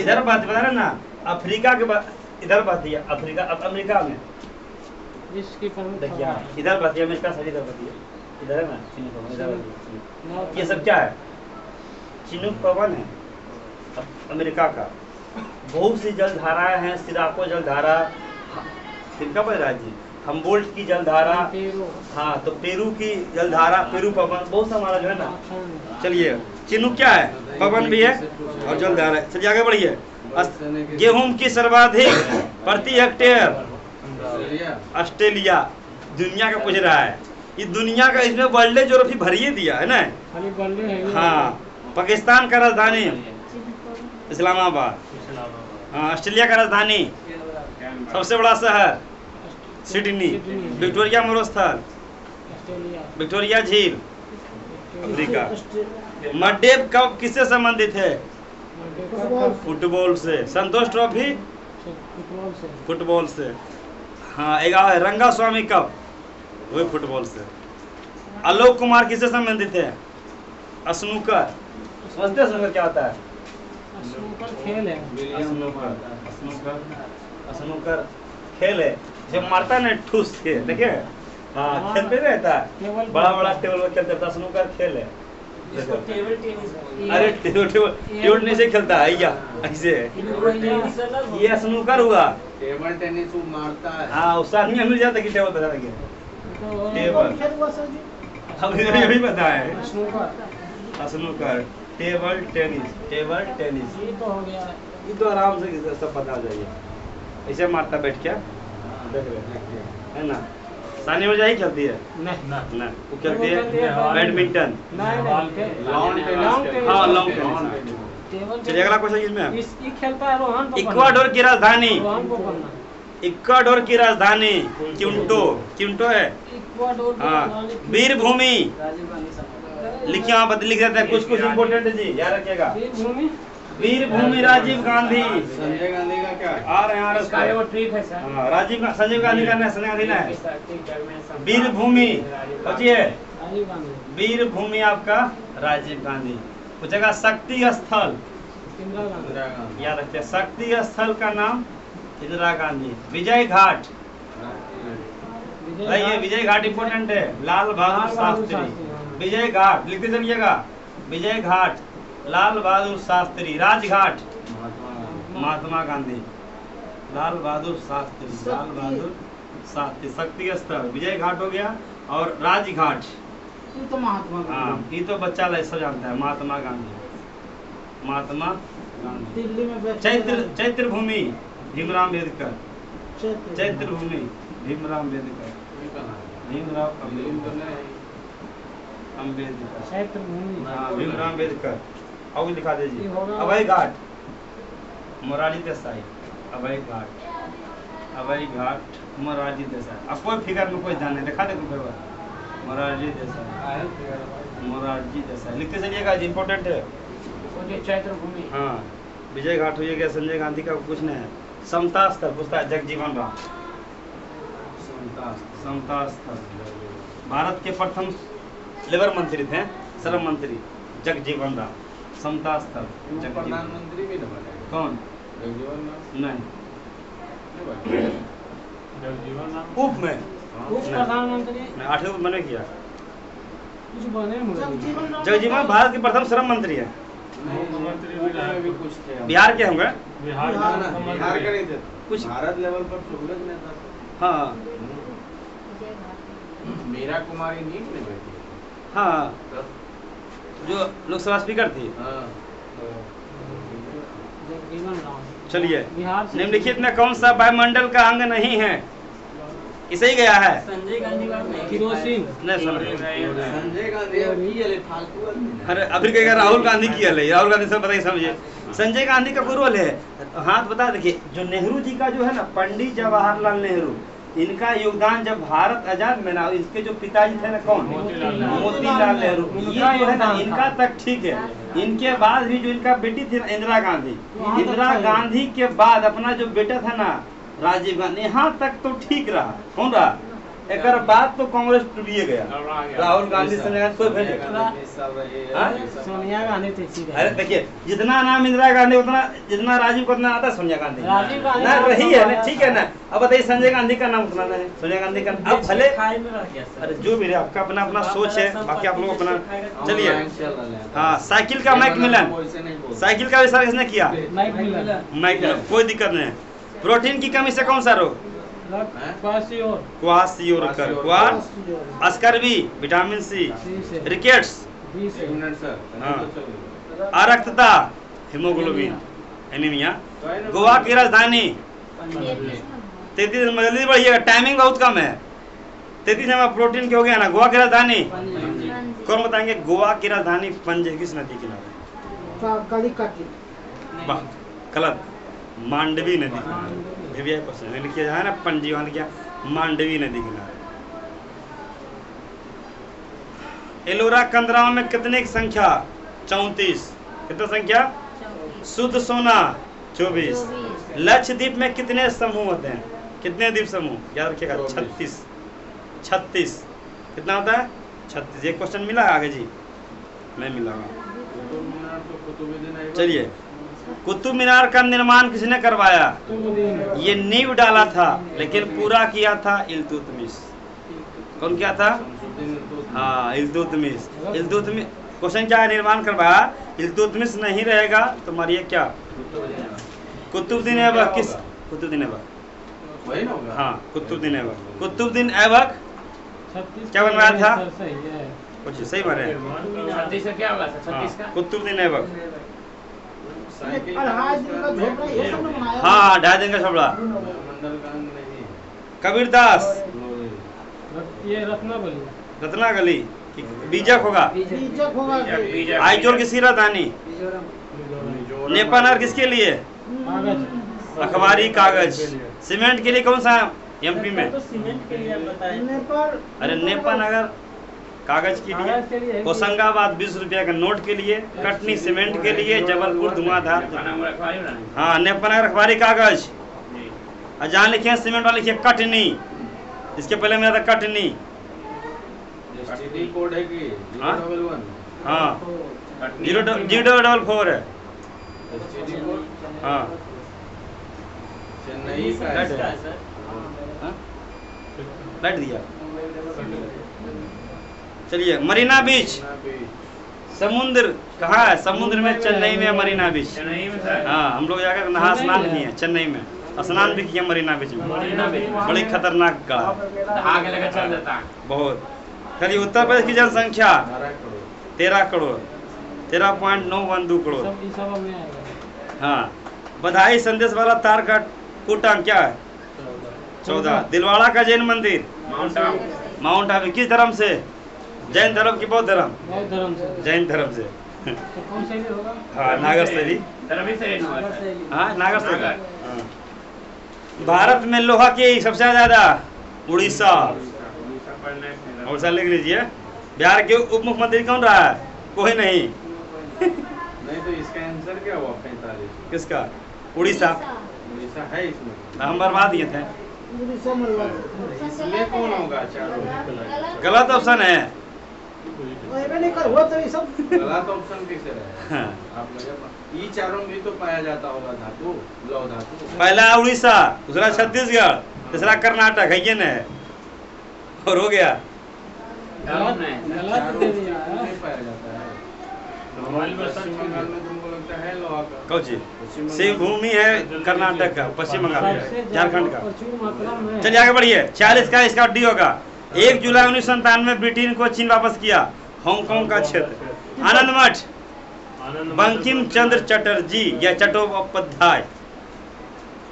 इधर बात बता रहे ना, अफ्रीका के बाद इधर बात है, अफ्रीका अब अमेरिका में विश्व की प्रमुख देखिए खबर। इधर बात है, अमेरिका सारी इधर बात है, इधर है ना चिनूक पवन, इधर बात है। ये सब क्या है? चिनूक पवन है अमेरिका का। बहुत सी जलधाराएं हैं, सिराको जलधारा, तिनका बता जी, हमबोल्ट की जलधारा, पेरू। हाँ तो पेरू की जलधारा, पेरू पवन, बहुत सा हमारा जो है ना। चलिए चिनूक क्या है? पवन भी है और जलधारा है। चलिए आगे बढ़िए। गेहूं की सर्वाधिक प्रति हेक्टेयर ऑस्ट्रेलिया, दुनिया का पूछ रहा है। ये दुनिया का, इसमें वर्ल्ड ज्योग्राफी भरिए दिया है ना। खाली बल्ले है। हाँ पाकिस्तान का राजधानी इस्लामाबाद। हाँ ऑस्ट्रेलिया का राजधानी, सबसे बड़ा शहर सिडनी। विक्टोरिया मरुस्थल, ऑस्ट्रेलिया। विक्टोरिया झील, अफ्रीका। मड्डेव कप किससे संबंधित है? फुटबॉल से। संतोष ट्रॉफी फुटबॉल से। फुटबॉल से। हाँ एक है रंगा स्वामी कप, वही फुटबॉल से। आलोक कुमार किससे संबंधित है? स्नूकर। समझते हैं स्नूकर क्या होता है? स्नूकर खेल है। स्नूकर खेल है, जो मारता है ना ठूस के, देखिए हाँ खेलते रहता है, टेबल बड़ा बड़ा टेबल पर खेलते रहता, स्नूकर खेल है। इसको टेबल टेनिस बोलते अरे टेबल नहीं से खेलता है या ऐसे है। टेबल टेनिस अलग होता है। ये स्नूकर हुआ। टेबल टेनिस वो मारता है। हाँ उसका नहीं मिल जाता कि टेबल बता देंगे। तो टेबल खेल हुआ सर जी हम इधर यही पता है। Snooker snooker, table tennis, table tennis, ये तो हो गया। ये तो आराम से सब पता जाइए। ऐसे मारता बैठ क्या देख रहे है ना। सानी वजह ही खेलती है नहीं ना, वो खेलती है बैडमिंटन। नहीं लॉन टेनिस। हाँ लॉन्ग टेनिस। टेबल चलिए अगला क्वेश्चन इसमें। ये खेलता है रोहन को इक्वाडोर की राजधानी, रोहन को बनना। इक्वाडोर की राजधानी क्विंटो, क्विंटो है। इक्वाडोर की हाँ राजधानी वीरभूमि राजीव गांधी साहब। लिखिए, वहाँ पर लिख देते हैं कुछ कुछ इम्पोर्टेंट है जी, याद रखिएगा। वीरभूमि वीरभूमि राजीव गांधी। संजय गांधी का क्या है? आ रहे हैं इसका वो ट्रिक है सर। हाँ संजय गांधी का नहीं, संजय गांधी ना है। ठीक है, मैं समझा। वीरभूमि बचिए, राजीव गांधी, वीरभूमि आपका राजीव गांधी। पूछेगा शक्ति स्थल, इंदिरा गांधी, इंदिरा गांधी। याद रखते हैं शक्ति स्थल का नाम इंदिरा गांधी। विजय घाट, भाई ये विजय घाट इम्पोर्टेंट है, लाल बहादुर शास्त्री। विजय घाट लिखते चलिएगा, विजय घाट, लाल बहादुर शास्त्री। राजघाट, महात्मा गांधी, लाल बहादुर शास्त्री, लाल बहादुर शास्त्री। शक्ति स्थल विजय घाट हो गया, और राजघाट ये तो महात्मा हाँ गांधी। ये तो बच्चा ऐसा जानता है, महात्मा गांधी, महात्मा गांधी। दिल्ली में बैठ चैत्र भूमि भीमराव अम्बेडकर, चैत्र चैत्र भूमि भीमराव अम्बेडकर, ये कहाँ है? भीमराव दिल्ली में तो नहीं। अम्बेडकर, क्षेत्र भूमि, हाँ भीमराव अम्बेडकर। और लिखा दीजिए ये होगा। अभय घाट, मोरारजी देसाई, अभय घाट, अभय घाट, मोरारजी देसाई। अब कोई फिगर में कोई ध्यान नहीं, दिखा दे कोई मोरारजी देसाई, मोरारजी देसाई लिखते चलिएगा, इम्पोर्टेंट है। वो क्षेत्र भूमि, हाँ विजय घाट हो गया, संजय गांधी का कुछ नहीं है। समता स्थल पूछता है जगजीवन राम, समता स्थल। भारत के प्रथम लेबर मंत्री थे, श्रम मंत्री जगजीवन राम। समता स्थल जगजीवन, प्रधानमंत्री भी नहीं बनेगा। कौन जगजीवन राम नहीं, नहीं बनेगा। जगजीवन राम। उप में उप प्रधानमंत्री नहीं, 8वें मैंने किया। कुछ बने मुझे जगजीवन राम जगजीवन भारत के प्रथम श्रम मंत्री है। मुख्यमंत्री भी में भी रहे। कुछ थे हम। बिहार के होंगे। बिहार बिहार का ना, बिहार के नहीं थे। कुछ- भारत लेवल पर सूरज नेता थे। हाँ मीरा कुमारी नीट में बैठी है। हाँ तब जो लोकसभा स्पीकर थी। हाँ जगजीवन राम। चलिए बिहार से निम्नलिखित में कौन सा वायुमंडल का अंग नहीं है? इसे ही गया है। संजय गांधी का नहीं। केरोसिन। नहीं सुन संजय गांधी अब की है फालतू आदमी है। अरे अभी कहेगा राहुल गांधी की है, राहुल गांधी से बताइए समझिए। संजय गांधी का कोई रोल है? हाथ बता देखिए, जो नेहरू जी का जो है ना, पंडित जवाहरलाल नेहरू, इनका योगदान जब भारत आजाद में ना, इसके जो पिताजी थे ना, कौन? मोतीलाल नेहरू। मोतीलाल नेहरू। ये जो है ना, इनका तक ठीक है। इनके बाद भी जो इनका बेटी थी ना, इंदिरा गांधी, इंदिरा गांधी के बाद अपना जो बेटा था ना, राजीव गांधी, यहाँ तक तो ठीक रहा। कौन रहा? एक बाद तो कांग्रेस टूटिए गया। राहुल गांधी से कोई भेजे? हाँ? सोनिया गांधी थी सीधे। अरे देखिए, जितना नाम इंदिरा गांधी उतना, जितना राजीव को उतना आता है सोनिया गांधी। राजीव गांधी ना रही है ना, ठीक है ना। अब बताइए संजय गांधी का नाम उतना नहीं, सोनिया गांधी का। अब भले खाई में रह गया सर। अरे जो भी रहे, आपका अपना अपना सोच है, बाकी आप लोग अपना। चलिए चलिए हाँ, साइकिल का मैक मिलन, साइकिल का आविष्कार किसने किया? Mic Miller. मैक मिलन, कोई दिक्कत नहीं है। प्रोटीन की कमी से कौन सा रोग? क्वासियोर। क्वासियोरकर, क्वार अस्कर्बी, विटामिन सी, सी से। रिकेट्स, बी से। सर अरक्तता, हीमोग्लोबिन, एनीमिया। गोवा की राजधानी 33 में, जल्दी बढ़िएगा, टाइमिंग बहुत कम है। 33 में प्रोटीन के हो गया ना। गोवा की राजधानी कौन बताएंगे? गोवा की राजधानी पणजी, किस नदी किनारे? कालीकट। वाह गलत, मांडवी नदी किनारे। ये भी क्वेश्चन लिखिए जाए ना, पणजी वहां लिखिए मांडवी नदी किनारे। एलोरा कंदराओं में कितने की संख्या? 34। कितना संख्या? शुद्ध सोना 24। लक्षद्वीप में कितने समूह होते हैं? कितने द्वीप समूह? याद रखिएगा, 36। 36 कितना होता है? 36। एक क्वेश्चन मिला है आगे जी? नहीं मिला होगा। चलिए, कुतुब मीनार का निर्माण किसने करवाया? ये नींव डाला था, लेकिन पूरा किया था इल्तुतमिश। कौन क्या था? हाँ, इल्तुतमिश। इल्तुतमिश क्वेश्चन क्या है, निर्माण करवाया, इल्तुतमिश नहीं रहेगा तो मारिए क्या? कुतुबुद्दीन ऐबक। किस? कुतुबुद्दीन ऐबक, वही ना होगा। हाँ कुतुबुद्दीन ऐबक। कुतुबुद्दीन ऐबक 36 क्या बनवाया था? सर सही है। कुछ सही मारे। 36 का क्या होगा सर? 36 का कुतुबुद्दीन ऐबक। अढ़ाई दिन का झोपड़ा ये सब ने बनाया। हाँ, 2.5 दिन का छपड़ा। मंडल का अंग नहीं। कबीरदास, ये रत्नावली। रत्नागली, बीजक होगा। बीजक होगा। आइजोर की सीरदानी। नेपानर किसके लिए? कागज। अखबारी कागज। सीमेंट के लिए कौन सा एमपी में? तो सीमेंट के लिए आप बताएं। नेपाल। अरे नेपानगर कागज के कागज के लिए लिए, है। होशंगाबाद 20 रुपया का नोट के लिए, कटनी सीमेंट के लिए, जबलपुर धुआंधार। हाँ, नेपानगर अखबारी कागज। और जहाँ लिखे हैं सीमेंट वाले लिखिए कटनी, इसके पहले मेरा था कटनी। एसटीडी कोड है कि हाँ? 011 हाँ, 044 है। एसटीडी कोड हाँ, चेन्नई का लाइट है। है। हाँ? लाइट दिया। चलिए, मरीना बीच। समुद्र कहाँ है? समुद्र में चेन्नई में मरीना बीच। चेन्नई में सर। हाँ, हम लोग जाकर नहा स्नान किए चेन्नई में, स्नान भी किया मरीना बीच में। मरीना बीच। बड़ी खतरनाक गढ़ा, आगे लगा चल देता है। बहुत। चलिए, उत्तर प्रदेश की जनसंख्या 13 करोड़, 13.912 करोड़। सब ये सब में आएगा। हाँ, बधाई संदेश वाला तार का कूटम क्या है? 14। दिलवाड़ा का जैन मंदिर, माउंट आबू। किस धर्म से? जैन धर्म की बौद्ध धर्म? बौद्ध धर्म से। जैन धर्म से। तो कौन शैली होगा? हाँ, नागर शैली। धर्मी से नहीं हुआ सर। हाँ, नागर शैली। हाँ। भारत में लोहा की सबसे ज्यादा उड़ीसा। और सर लिख लीजिए, बिहार के उप मुख्यमंत्री कौन रहा है? कोई नहीं। नहीं तो इसका आंसर क्या हुआ? 45। किसका? उड़ीसा। उड़ीसा है इसमें। हम बर्बाद दिए थे। उड़ीसा में लगा। इसमें कौन होगा? चारों गलत ऑप्शन है। एबे नहीं कर, हो तो ये सब। गलत ऑप्शन कैसे रहे? हाँ। आप लगे ये चारों में भी तो पाया जाता होगा धातु, लौह धातु। पहला उड़ीसा, दूसरा छत्तीसगढ़, तीसरा कर्नाटक है, ये न? और हो गया। गलत चारों दे में दिया है। नहीं पाया जाता है। मोबाइल में पश्चिम बंगाल में तुमको लगता है लोहा का? कौन चीज? पश्चिम बंगाल- सिंह भूमि है कर्नाटक का, पश्चिम बंगाल सबसे का, ज्यादा झारखंड का। प्रचुर मात्रा में। चलिए आगे बढ़िए। 40 का इसका डी होगा। 1 जुलाई 1997 में ब्रिटेन को चीन वापस किया हांगकांग का क्षेत्र। आनंद मठ, बंकिम चंद्र चटर्जी या चट्टोपाध्याय।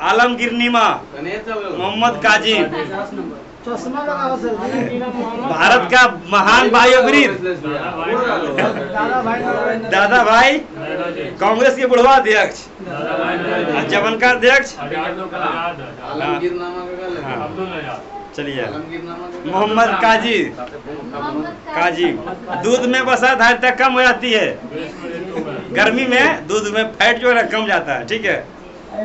आलमगीरनिमा, गणेश अवल- मोहम्मद काजिम। 50 नंबर। चश्मा लगा सर जी। भारत का महान वायुवीर दादा भाई। दादा भाई, कांग्रेस के बुढ़वा अध्यक्ष, जवन का अध्यक्ष। आलमगीरनामा का गलत है। हाँ। चलिए, आलमगीरनामा का गलत है। मोहम्मद काजी, काजिम। दूध में वसाधारिता कम हो जाती है, गर्मी में दूध में फैट जो है ना कम जाता है, ठीक है।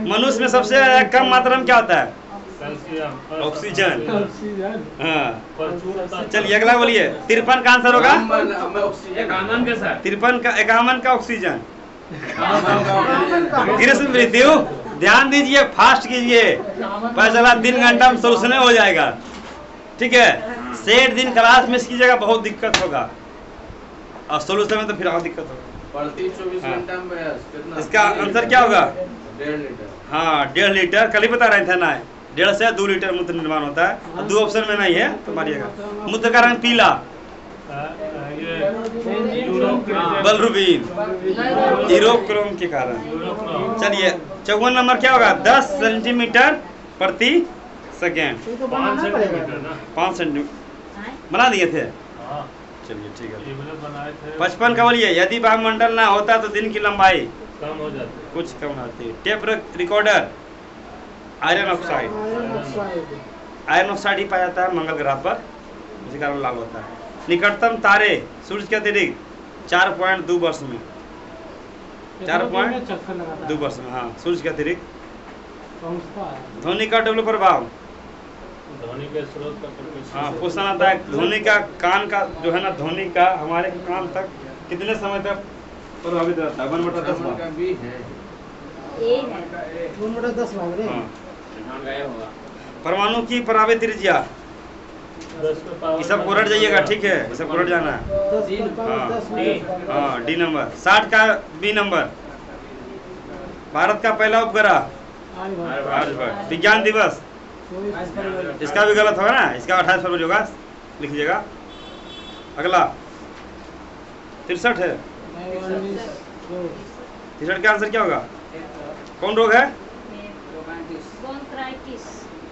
मनुष्य में सबसे कम मात्रा में क्या होता है? ऑक्सीजन। ऑक्सीजन। हाँ, चलिए अगला बोलिए। 53 का आंसर होगा। मैं ऑक्सीजन कानून के सर। 53 का 51 का ऑक्सीजन। का। ग्रीष्म ऋतु, ध्यान दीजिए, फास्ट कीजिए, पता चला 3 घंटा में सोल्यूशन हो जाएगा, ठीक है। सेठ दिन क्लास मिस कीजिएगा, बहुत दिक्कत होगा, और सोल्यूशन में तो फिर और दिक्कत होगा। प्रति 24 हाँ। घंटा में बयास कितना? इसका आंसर क्या होगा? 1.5 लीटर। हाँ, 1.5 लीटर। कल ही बता रहे थे ना, 1.5 से 2 लीटर मूत्र निर्माण होता है। और 2 ऑप्शन में नहीं है तो मारिएगा। मूत्र का रंग पीला, बलरुबीन, यूरोक्रोम के कारण। चलिए 54 नंबर क्या होगा? 10 सेंटीमीटर प्रति सेकेंड। ये तो बनाना पड़ेगा। 5 सेंटीमीटर बना दिए थे। चलिए ठीक है। 55 का बोलिए। यदि वायुमंडल ना होता तो दिन की लंबाई कम हो जाते। कुछ कम होती। Tape recorder, iron oxide. Iron oxide. Iron oxide ही पाया जाता है मंगल ग्रह पर, इसी कारण लाल होता है। निकटतम तारे सूर्य के अतिरिक्त 4.2 वर्ष में, 4.2 चक्कर लगाता है। वर्ष में, हाँ, सूर्य के अतिरिक्त। पहुंचता है। ध्वनि का डब्लू प्रभाव, ध्वनि के स्रोत का प्रकाश। हाँ, क्वेश्चन आता है ध्वनि का कान का जो है ना, ध्वनि का हमारे कान तक कितने समय तक प्रभावित रहता है? 1/10 का भाग। भी है। 1/10 भाग रे। हाँ। हाँ, गया होगा। परमाणु की परावित त्रिज्या ये सब कोरट जाइएगा, ठीक है, ये सब कोरट जाना है। 10 मिनट हाँ, डी नंबर। 60 का बी नंबर। भारत का पहला उपग्रह आर्यभट्ट। विज्ञान दिवस इसका भी गलत होगा ना, इसका 28 फरवरी होगा, लिख लीजिएगा। अगला 63 है। 63 का आंसर क्या होगा? कौन रोग है?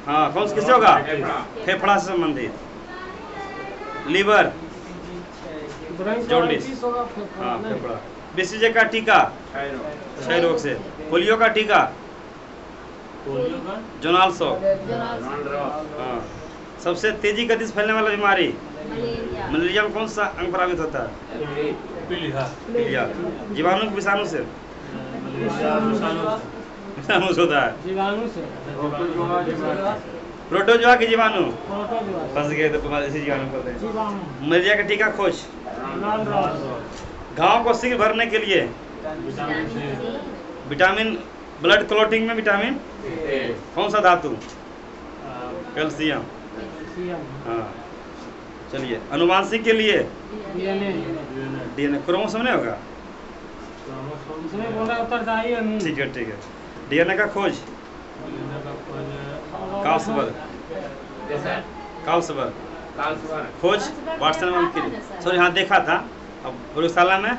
हाँ, कौन किससे होगा? फेफड़ा से संबंधित। लीवर, जॉन्डिस, हाँ फेफड़ा। बीसीजी का टीका क्षय रोग से। पोलियो का टीका जोनाल्सो। हाँ। सबसे तेजी गति से फैलने वाला बीमारी मलेरिया में कौन सा अंग प्रभावित होता है? पीलिया। जीवाणु की विषाणु से? विषाणु से होता है। जीवाणु से। प्रोटोजोआ के जीवाणु फंस गए तो तुम्हारे इसी जीवाणु बोलते हैं। मलेरिया का टीका खोज। घाव को शीघ्र भरने के लिए विटामिन, ब्लड क्लॉटिंग में विटामिन कौन सा धातु? कैल्शियम। हाँ, चलिए। अनुवांशिक के लिए डीएनए। क्रोमोसोम नहीं होगा? ठीक है, ठीक है। डीएनए का खोज कार्लसबर्ग खोज वाटसन के लिए, सॉरी हाँ देखा था अब प्रयोगशाला में।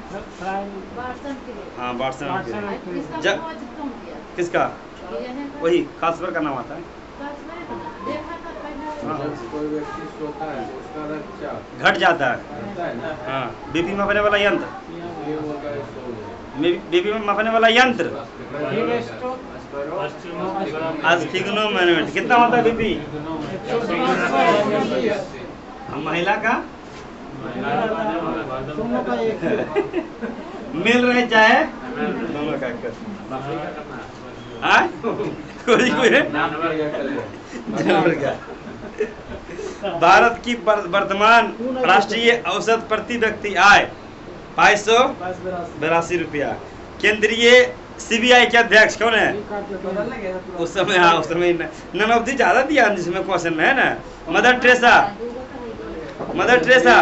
हाँ वाटसन किसका? वही कार्लसबर्ग का नाम आता है। कोई व्यक्ति सोता है उसका रक्तचाप घट जाता है। हाँ, बीपी मापने वाला यंत्र। बीपी मापने वाला यंत्र एस्फिग्नोमेट्रोमीटर। कितना होता है बीपी? महिला का मिल रहे चाहे दोनों का भारत की वर्तमान राष्ट्रीय औसत प्रति व्यक्ति आय 582 रुपया। केंद्रीय सीबीआई के अध्यक्ष कौन है? उस समय, हाँ उस समय ननौती ज्यादा दिया जिसमें क्वेश्चन में है ना। Mother Teresa. Mother Teresa.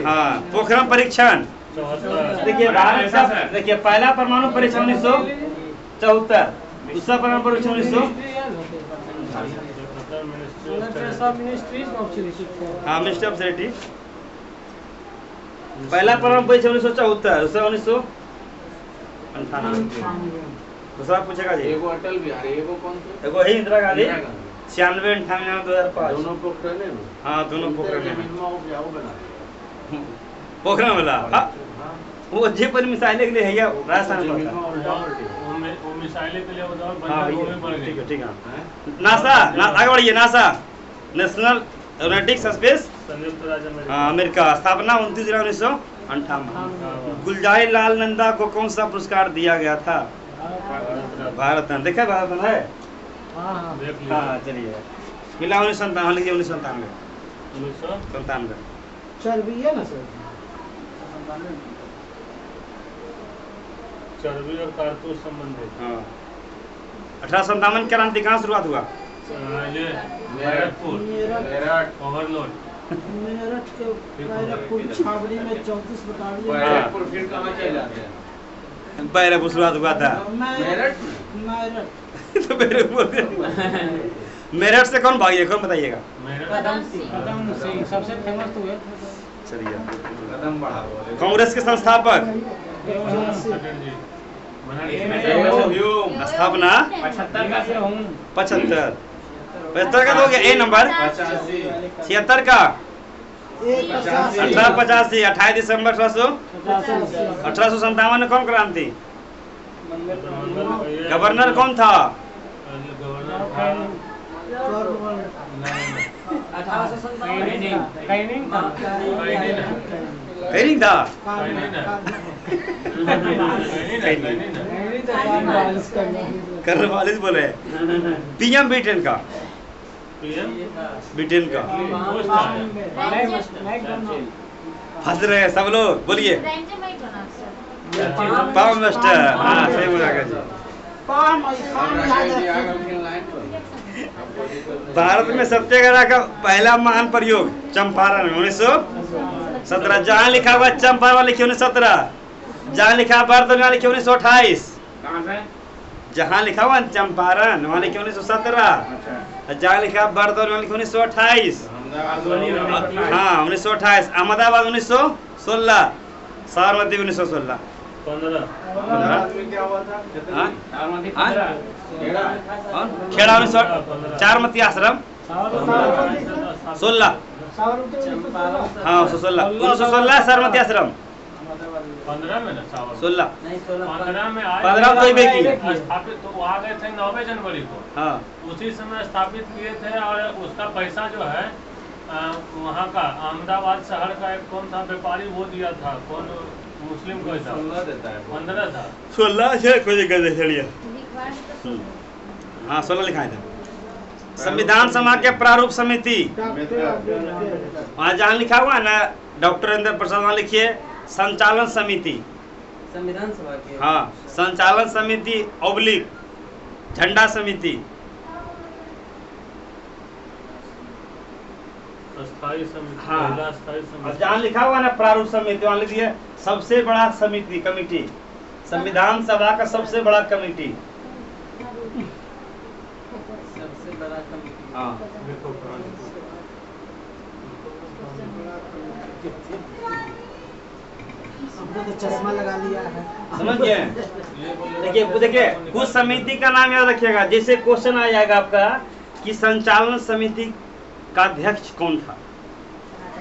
हाँ, पोखरण परीक्षण। देखिए भारत का, देखिए पहला परमाणु परीक्षण 1974, दूसरा परमाणु परीक्षण 1974। हाँ, मिनिस्ट्री ऑफ सिटी। पहला परमाणु परीक्षण 1974, दूसरा 1998। दूसरा पूछेगा जी। एगो अटल बिहारी, एगो कौन सा? एगो ही इंदिरा गांधी 96, 98, 2005। दोनों पोखरण है। हाँ, दोनों पोखरण है। बना पोखरण वाला, हाँ वो जे पर मिसाइलें के लिए है या राजस्थान में? वो मिसाइलें के लिए हाँ ठीक है, ठीक है। नासा, आगे बढ़िए। नासा नेशनल एरोनॉटिक्स स्पेस संयुक्त राज्य अमेरिका। हाँ, अमेरिका। स्थापना 29 जुलाई 1958। गुलजारी लाल नंदा को कौन सा पुरस्कार दिया गया था? भारत रत्न। देखा भारत रत्न है? हाँ, चलिए। मिला 1997, लिखिए 1997। चर्बी है ना सर? चर्बी और कारतूस संबंधित। हाँ। 1857 क्रांति कहाँ शुरुआत हुआ? ये बैरकपुर, मेरठ, ओवरलोड। मेरठ के बैरकपुर छावनी में 34 बटालियन। बैरकपुर फिर कहाँ चले जाते हैं? बैरकपुर शुरुआत हुआ था। मेरठ तो मेरठ से कौन भागी है, कौन बताइएगा? कदम सिंह सबसे फेमस तो है। चलिए। कदम बढ़ा बोले। कांग्रेस के संस्थापक। स्थापना 75 का तो हो गया। ए नंबर 76 का 1885। 28 दिसंबर 1857 में कौन क्रांति? गवर्नर कौन था? कैनिंग था। कर्नवालिस बोले। पीएम ब्रिटेन का? ब्रिटेन का हंस रहे सब लोग, बोलिए। Prime minister. हाँ, सही बोला जी। काम भारत में सत्याग्रह का पहला महान प्रयोग चंपारण 1917। जहाँ लिखा हुआ चंपारण लिखी 1917। जहाँ लिखा बर्दवान लिखी 1928। कहाँ से? जहाँ लिखा हुआ चंपारण वहाँ लिखी 1917। जहाँ लिखा बर्दवान लिखी 1928। हाँ 1928। अहमदाबाद 1916। साबरमती 1916। 15 क्या हुआ था? हाँ? हाँ? खेड़ा 4मती आश्रम 16। हाँ 1916 साबरमती आश्रम 15 में ना 16। 15 में आए 15 कोई बेटी स्थापित तो वो आ गए थे 9 जनवरी को। हाँ उसी समय स्थापित किए थे और उसका पैसा जो है वहाँ का अहमदाबाद शहर का एक कौन था व्यापारी वो दिया था, कौन मुस्लिम कोई था, 15 था 16 है कोई जगह दे चलिए। हाँ 16 लिखा था। संविधान सभा के प्रारूप समिति वहाँ जहाँ लिखा हुआ है ना डॉक्टर राजेंद्र प्रसाद वहाँ लिखिए संचालन समिति। संविधान सभा के हाँ संचालन समिति ऑब्लिक झंडा समिति। स्थायी समिति। हाँ। महिला स्थायी और समिति। जहाँ लिखा हुआ ना प्रारूप समिति वहाँ लिखिए सबसे बड़ा समिति कमिटी। संविधान सभा का सबसे बड़ा कमिटी। सबसे बड़ा कमिटी। हाँ देखो हमने तो चश्मा लगा लिया है। समझ गए? देखिए कुछ समिति का नाम याद रखिएगा। जैसे क्वेश्चन आ जाएगा आपका कि संचालन समिति का अध्यक्ष कौन था।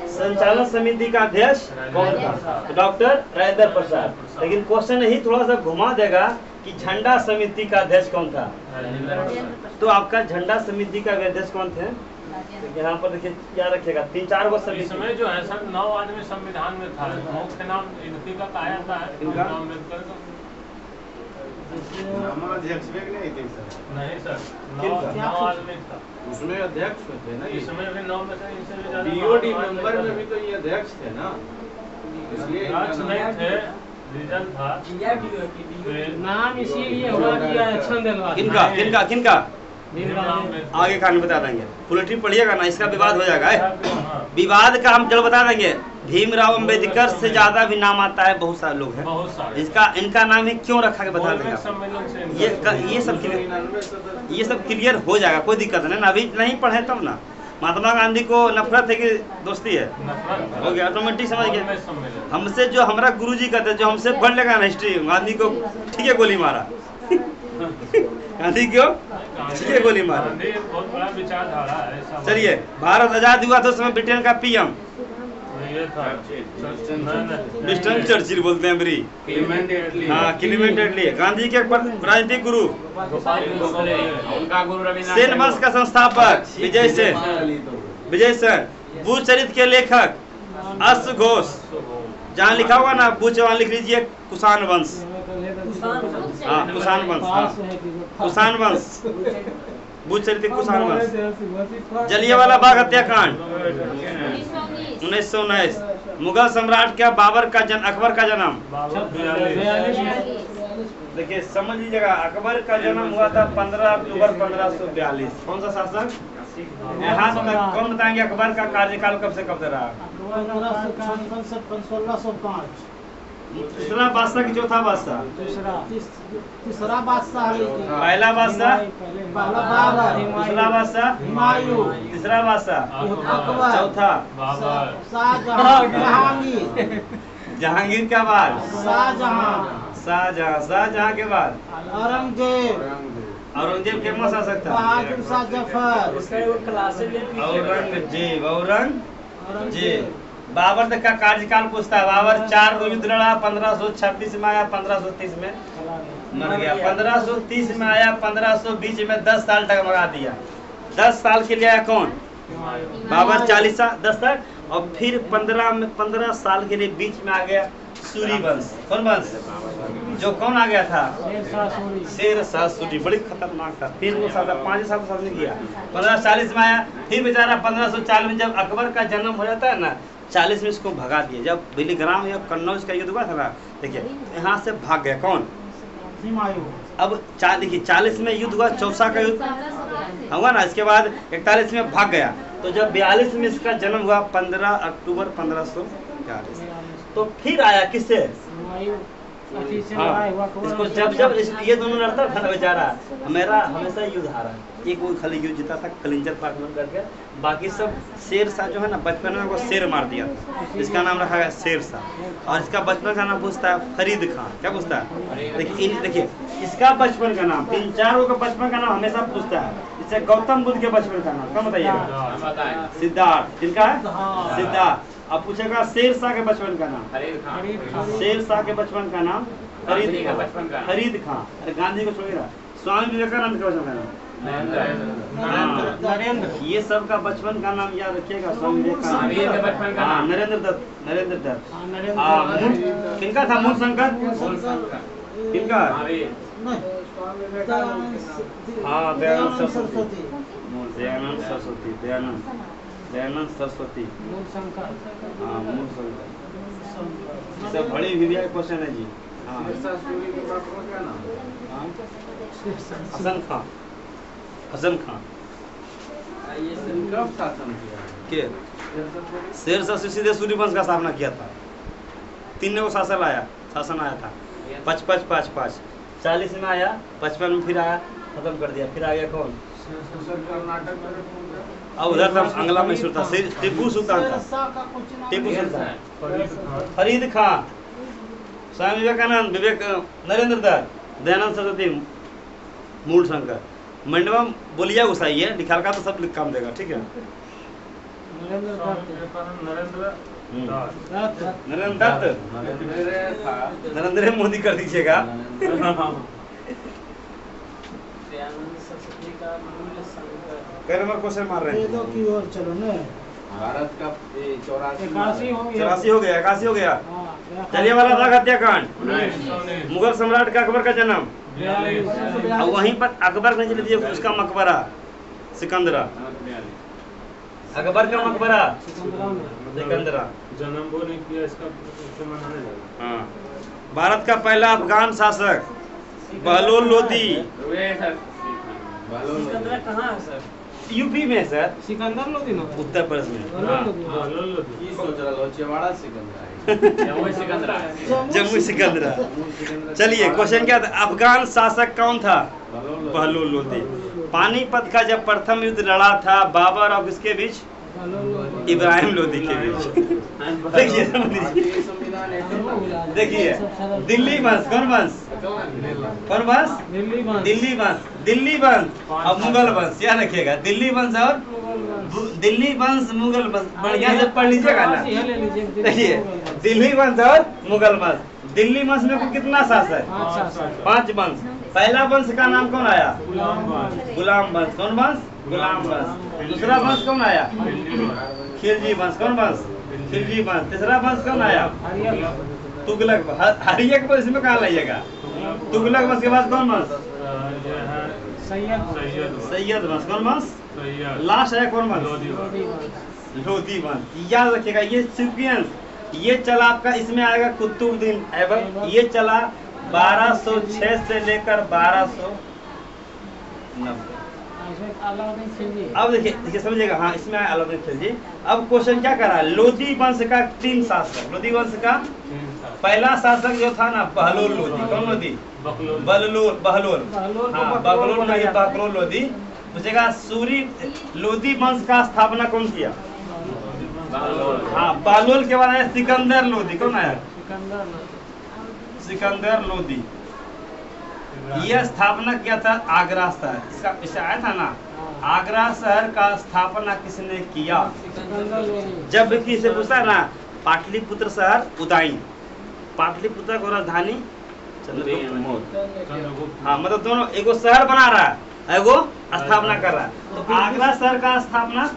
संचालन समिति का अध्यक्ष कौन था? डॉक्टर राजेंद्र प्रसाद। लेकिन क्वेश्चन ही थोड़ा सा घुमा देगा कि झंडा समिति का अध्यक्ष कौन था। तो आपका झंडा समिति का अध्यक्ष कौन थे? यहाँ पर देखिए क्या रखिएगा 3-4 गो समिति। इसमें जो है सर 9 आदमी संविधान में था। मुख्य नाम इनकी का कहा जाता है इनका? अम्बेडकर का। अध्यक्ष भी नहीं थे सर। नहीं सर किनका? 9 आदमी था। उसमें अध्यक्ष थे ना। इसमें भी 9 में से इनसे भी ज्यादा बीओडी मेंबर में भी तो ये अध्यक्ष थे ना, इसलिए अध्यक्ष नहीं थे, रीजन था। नाम इसीलिए हुआ कि इलेक्शन दिलवा किनका किनका किनका भीमराव अम्बेडकर। आगे कहानी बता देंगे। पोलिट्री पढ़िएगा ना इसका विवाद हो जाएगा। हाँ, विवाद का हम जब बता देंगे। भीमराव अम्बेडकर से ज्यादा भी नाम आता है, बहुत सारे लोग हैं। बहुत सारे इनका नाम ही क्यों रखा के बता देंगे। सम्मेलन से ये सब क्लियर हो जाएगा, कोई दिक्कत नहीं ना। अभी नहीं पढ़े तब ना। महात्मा गांधी को नफरत है कि दोस्ती है? हो गया ऑटोमेटिक समझ गए। सम्मेलन हमसे जो हमारा गुरुजी कहते जो हमसे पढ़ लेगा ना हिस्ट्री, गांधी को ठीक है गोली मारा। गांधी क्यों ठीक है गोली मारा। गांधी बहुत बड़ा विचारधारा है ऐसा। चलिए भारत आजाद हुआ तो उस समय ब्रिटेन का पीएम ये था विंस्टन चर्चिल बोलते हैं ब्री। क्लीमेंट एटली। हाँ क्लीमेंट एटली। गांधी के राजनीतिक गुरु उनका गुरु रविन्द्रनाथ सेन वंश का संस्थापक विजय सेन। विजय सेन बुद्ध चरित्र के लेखक अश्व घोष। जहाँ लिखा हुआ ना बुद्ध वहाँ लिख लीजिए कुषाण वंश। हाँ कुषाण वंश। हाँ कुषाण वंश बुद्ध चरित्र कुषाण वंश। जलियांवाला बाग हत्याकांड 1919। मुगल सम्राट क्या अकबर का जन्म। देखिए समझ लीजिएगा अकबर का जन्म हुआ था 15 अक्टूबर 1542। कौन सा शासक? यहाँ कौन बताएंगे अकबर का कार्यकाल कब से कब तक रहा? 1556 से 1605। तीसरा बादशाह की चौथा बादशाह? तीसरा बादशाह पहला बादशाह पहला बाबर, दूसरा बादशाह हुमायूं, तीसरा बादशाह अकबर, चौथा बाबर। शाहजहां, जहांगीर, जहांगीर के बाद शाहजहां, शाहजहां के बाद औरंगजेब, औरंगजेब के मौसा शासक था। बहादुर शाह जफर, औरंगजेब। बाबर तक का कार्यकाल पूछता है। बाबर 4 युद्ध लड़ा, 1526 में आया, 1530 में मर गया। 1530 में आया, 1520 में 10 साल तक मरा दिया। 10 साल के लिए आया कौन? बाबर 40 साल 10 तक। और फिर 15 साल के लिए बीच में आ गया सूरी वंश। कौन वंश? जो कौन आ गया था? शेर शाह सूरी। बड़ी खतरनाक था। फिर वो 5 साल शासन किया। 1540 में आया। फिर बेचारा 1540 में जब अकबर का जन्म हो जाता है ना 40 में इसको भगा दिया। जब बेलीग्राम या कन्नौज का युद्ध हुआ था ना, देखिए यहाँ से भाग गया कौन? हुमायूं। अब देखिए 40 में युद्ध हुआ, चौसा का युद्ध हुआ ना, इसके बाद 41 में भाग गया। तो जब 42 में इसका जन्म हुआ 15 अक्टूबर 1540, तो फिर आया किससे? हाँ, इसको जब ये दोनों लड़ता था ना बेचारा, मेरा हमेशा युद्ध हारा। एक वो खाली युद्ध जीता था कलिंजर पार्टनर करके, बाकी सब शेर शाह जो है ना बचपन में वो शेर मार दिया था, इसका नाम रखा गया शेर शाह। और इसका बचपन का नाम पूछता है फरीद खान। क्या पूछता है? देखिए इसका बचपन का नाम, 3-4 का बचपन का नाम हमेशा पूछता है। इससे गौतम बुद्ध के बचपन का नाम क्या बताइएगा? सिद्धार्थ। किनका है? सिद्धार्थ। अब पूछेगा शेर शाह के बचपन का नाम? शेर शाह के बचपन का नाम फरीद खान। अरे गांधी को छोड़िएगा, स्वामी विवेकानंद के बचपन का नाम नरेंद्र। ये सब का बचपन का नाम याद रखिएगा, स्वामी विवेकानंद। हाँ, नरेंद्र दत्त। किनका था? मूल शंकर। किनका? हाँ, दयानंद सरस्वती। दयानंद सरस्वती। मूल शंकर। हाँ, मूल शंकर। सब बड़ी विद्या क्वेश्चन है जी। हाँ, हसन खान। कब शासन किया? के शेर शाह सीधे सूर्यवंश का स्थापना किया था। 3 को शासन आया था 55 40 में आया, 55 में फिर आया, खत्म कर दिया। फिर आ गया कौन? अब उधर तक अंगला मैसूर था, टीपू सुल्तान था। टीपू सुल्तान, फरीद खान, स्वामी विवेकानंद, नरेंद्र दत्त, दयानंद सरस्वती, मूल शंकर। मंडवा बोलिया घुसाई है, लिखा का तो सब काम देगा। ठीक है, नरेंद्र मोदी कर दीजिएगा। कई नंबर क्वेश्चन मार रहे हैं। चलो ना, भारत का 84 हो गया, 81 हो गया। जलियांवाला बाग हत्याकांड, मुगल सम्राट का अकबर का जन्म, और वहीं पर अकबर ने चले दिया उसका मकबरा सिकंदरा। अकबर का मकबरा सिकंदरा। जन्म वो नहीं किया, इसका हाँ, भारत का पहला अफगान शासक बहलोल लोदी। कहाँ है सर? यूपी में सर, सिकंदर लोधी ना, उत्तर प्रदेश में। जम्मू सिकंदरा। चलिए क्वेश्चन क्या था? अफगान शासक कौन था? बहलोल लोदी। पानीपत का जब प्रथम युद्ध लड़ा था बाबर और किसके बीच? इब्राहिम लोदी के बीच। देखिए दिल्ली वंश, कौन वंश? दिल्ली वंश और मुगल वंश, याद रखिएगा। दिल्ली वंश और मुगल वंश, बढ़िया से पढ़ लीजिएगा ना। देखिए दिल्ली वंश और मुगल वंश। दिल्ली वंश में कुल कितना शासक? 5 वंश। पहला वंश का नाम कौन आया? गुलाम वंश। कौन वंश? गुलाम वंश। दूसरा वंश कौन आया? खिलजी वंश। कौन वंश? खिलजी वंश। तीसरा वंश कौन आया? तुगलक वंश। हरिया के इसमें कहाँ लाइएगा? तुगलक वंश के बाद कौन वंश? सैयद वंश। कौन वंश? लास्ट है कौन वंश? लोधी वंश। याद रखिएगा ये सीक्वेंस, ये चला आपका, इसमें आएगा कुतुबुद्दीन ऐबक। ये चला 1206 से लेकर 1290। अब देखिए समझिएगा। हाँ, इसमें आया अलाउद्दीन खिलजी। अब क्वेश्चन क्या करा? लोधी वंश का 3 शासक। लोधी वंश का पहला शासक जो था ना बहलोल लोधी। कौन लोधी? बहलोल। हाँ, बहलोल लोधी। पूछेगा सूरी लोधी वंश का स्थापना कौन किया? हाँ, बहलोल के बाद आया सिकंदर लोधी। कौन आया? सिकंदर लोधी। ये स्थापना किया था आगरा शहर। इसका विषय आया था ना, आगरा शहर का स्थापना किसने किया? जब किसे पूछता है ना, पाटलिपुत्र शहर उदयन, पाटलिपुत्र को राजधानी चंद्रगुप्त मौर्य। हाँ, मतलब दोनों, एगो शहर बना रहा है, एगो स्थापना कर रहा है। तो आगरा शहर का स्थापना